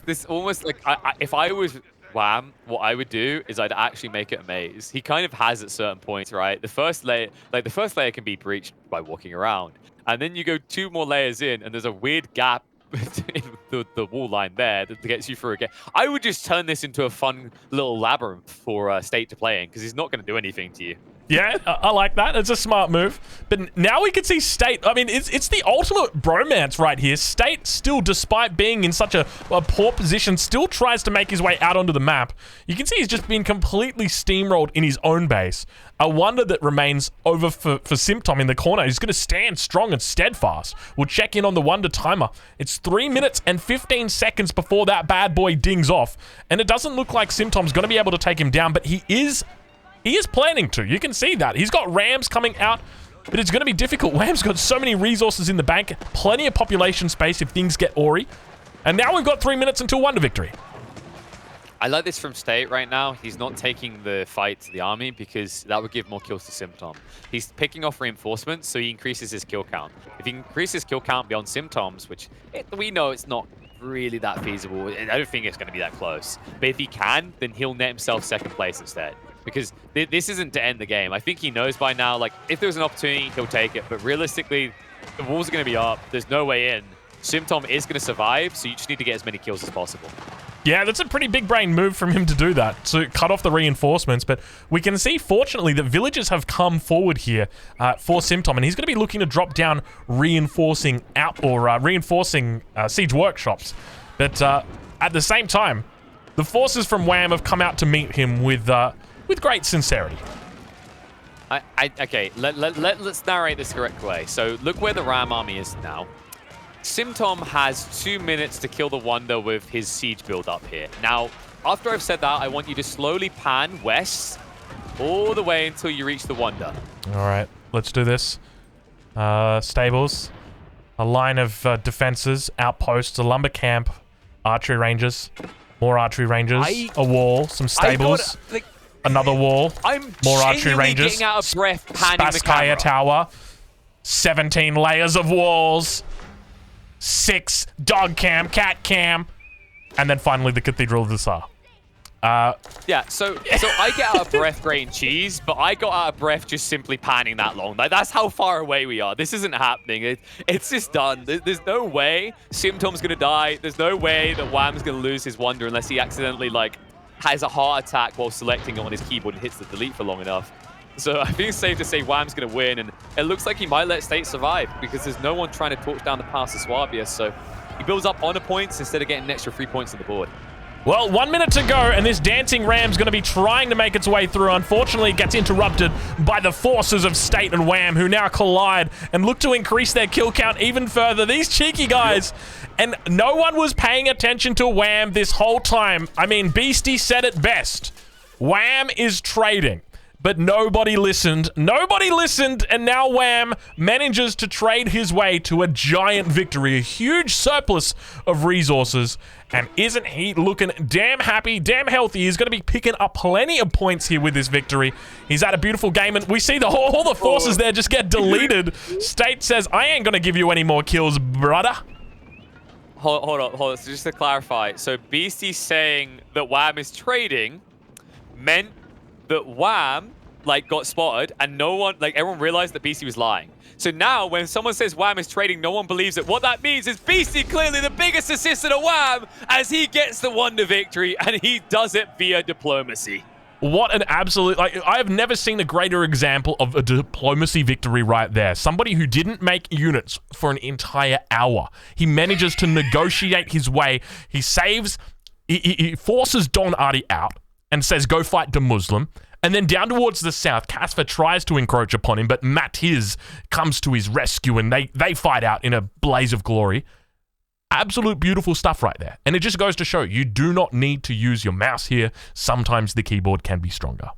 This almost, like, if I was Wham, what I would do is I'd actually make it a maze. He kind of has at certain points, right? The first layer can be breached by walking around. And then you go 2 more layers in, and there's a weird gap in the wall line there that gets you through again. I would just turn this into a fun little labyrinth for State to play in, because he's not going to do anything to you. Yeah, I like that. It's a smart move. But now we can see State. I mean, it's the ultimate bromance right here. State still, despite being in such a poor position, still tries to make his way out onto the map. You can see he's just been completely steamrolled in his own base. A wonder that remains over for Symptom in the corner. He's going to stand strong and steadfast. We'll check in on the wonder timer. It's 3 minutes and 15 seconds before that bad boy dings off. And it doesn't look like Symptom's going to be able to take him down, but he is planning to. You can see that. He's got Rams coming out, but it's going to be difficult. Wham's got so many resources in the bank, plenty of population space if things get awry. And now we've got 3 minutes until wonder victory. I like this from State right now. He's not taking the fight to the army, because that would give more kills to Symptom. He's picking off reinforcements, so he increases his kill count. If he increases his kill count beyond Symptoms, which we know it's not really that feasible, I don't think it's going to be that close. But if he can, then he'll net himself second place instead. Because this isn't to end the game. I think he knows by now, like, if there's an opportunity, he'll take it. But realistically, the walls are going to be up. There's no way in. Symptom is going to survive, so you just need to get as many kills as possible. Yeah, that's a pretty big brain move from him to do that, to cut off the reinforcements. But we can see, fortunately, that villagers have come forward here for Symptom, and he's going to be looking to drop down reinforcing siege workshops. But at the same time, the forces from Wham have come out to meet him with great sincerity. Okay, let's narrate this the correct way. So look where the Ram army is now. Symptom has 2 minutes to kill the Wonder with his siege build up here. Now, after I've said that, I want you to slowly pan west all the way until you reach the Wonder. All right, let's do this. Stables, a line of defenses, outposts, a lumber camp, archery ranges, more archery ranges, a wall, some stables, another wall, more archery ranges, getting out of breath panning the Spaskaya camera. Tower, 17 layers of walls, 6 dog cam, cat cam, and then finally the Cathedral of the Tsar. Yeah, so I get out of breath grating cheese, but I got out of breath just simply panning that long. Like, that's how far away we are. This isn't happening. It's just done. There's no way Symptom's gonna die. There's no way that Wham's gonna lose his Wonder unless he accidentally, like, has a heart attack while selecting it on his keyboard and hits the delete for long enough. So I think it's safe to say Wham's going to win, and it looks like he might let State survive because there's no one trying to torch down the pass to Swabia, so he builds up honor points instead of getting an extra 3 points on the board. Well, 1 minute to go, and this dancing Ram's going to be trying to make its way through. Unfortunately, it gets interrupted by the forces of State and Wham, who now collide and look to increase their kill count even further. These cheeky guys, and no one was paying attention to Wham this whole time. I mean, Beastie said it best. Wham is trading. But nobody listened. Nobody listened, and now Wham manages to trade his way to a giant victory, a huge surplus of resources. And isn't he looking damn happy, damn healthy? He's going to be picking up plenty of points here with this victory. He's had a beautiful game, and we see all the forces there just get deleted. State says, I ain't going to give you any more kills, brother. Hold on. So just to clarify, so Beastie's saying that Wham is trading, meant that Wham like got spotted and no one, like everyone realized that BC was lying. So now when someone says Wham is trading, no one believes it. What that means is BC clearly the biggest assistant of Wham as he gets the wonder victory, and he does it via diplomacy. What an absolute, like, I have never seen a greater example of a diplomacy victory right there. Somebody who didn't make units for an entire hour. He manages to negotiate his way. He saves, he forces Don Artie out and says, go fight the Muslim. And then down towards the south, Casper tries to encroach upon him, but Matiz comes to his rescue and they fight out in a blaze of glory. Absolute beautiful stuff right there. And it just goes to show you do not need to use your mouse here. Sometimes the keyboard can be stronger.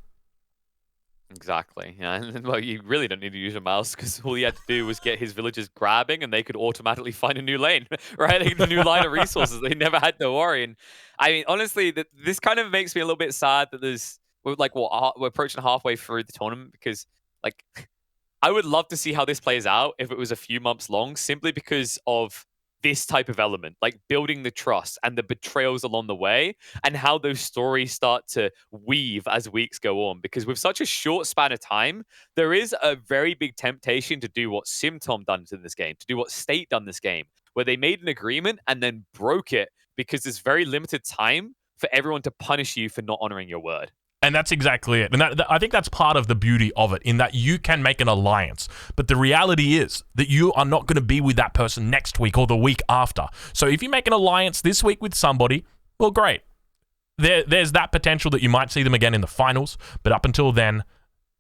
Exactly. Yeah. And, well, you really don't need to use a mouse because all he had to do was get his villagers grabbing and they could automatically find a new lane, right? Like the new line of resources. They never had to worry. And I mean, honestly, this kind of makes me a little bit sad that we're approaching halfway through the tournament because, like, I would love to see how this plays out if it was a few months long, simply because of this type of element, like building the trust and the betrayals along the way, and how those stories start to weave as weeks go on. Because with such a short span of time, there is a very big temptation to do what Simtom done in this game, to do what State done this game, where they made an agreement and then broke it because there's very limited time for everyone to punish you for not honoring your word. And that's exactly it. And I think that's part of the beauty of it, in that you can make an alliance. But the reality is that you are not going to be with that person next week or the week after. So if you make an alliance this week with somebody, well, great. There's that potential that you might see them again in the finals. But up until then,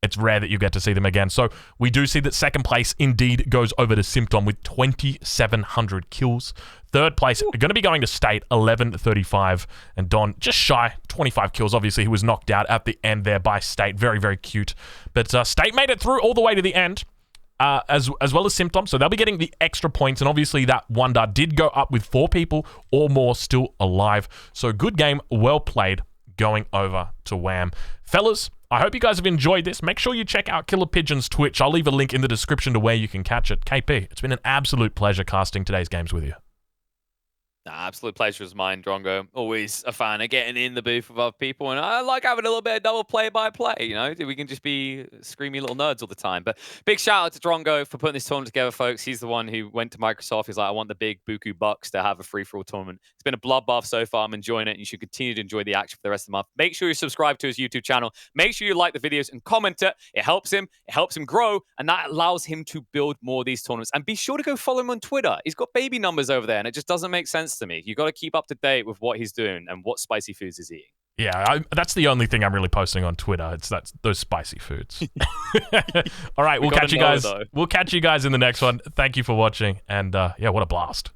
it's rare that you get to see them again. So we do see that second place indeed goes over to Symptom with 2,700 kills. Third place going to be going to State, 1135, and Don just shy, 25 kills. Obviously, he was knocked out at the end there by State. Very, very cute. But State made it through all the way to the end, as well as Symptom. So they'll be getting the extra points, and obviously that wonder did go up with 4 people or more still alive. So good game, well played, going over to Wham. Fellas, I hope you guys have enjoyed this. Make sure you check out Killer Pigeon's Twitch. I'll leave a link in the description to where you can catch it. KP, it's been an absolute pleasure casting today's games with you. Absolute pleasure is mine, Drongo. Always a fan of getting in the booth with other people, and I like having a little bit of double play-by-play, you know? We can just be screamy little nerds all the time. But big shout-out to Drongo for putting this tournament together, folks. He's the one who went to Microsoft. He's like, I want the big Buku Bucks to have a free-for-all tournament. It's been a bloodbath so far. I'm enjoying it, and you should continue to enjoy the action for the rest of the month. Make sure you subscribe to his YouTube channel. Make sure you like the videos and comment it. It helps him grow, and that allows him to build more of these tournaments. And be sure to go follow him on Twitter. He's got baby numbers over there, and it just doesn't make sense to me. You got to keep up to date with what he's doing and what spicy foods he's eating. Yeah, that's the only thing I'm really posting on Twitter. That's those spicy foods. All right, we'll catch you guys. We'll catch you guys in the next one. Thank you for watching, and yeah, what a blast.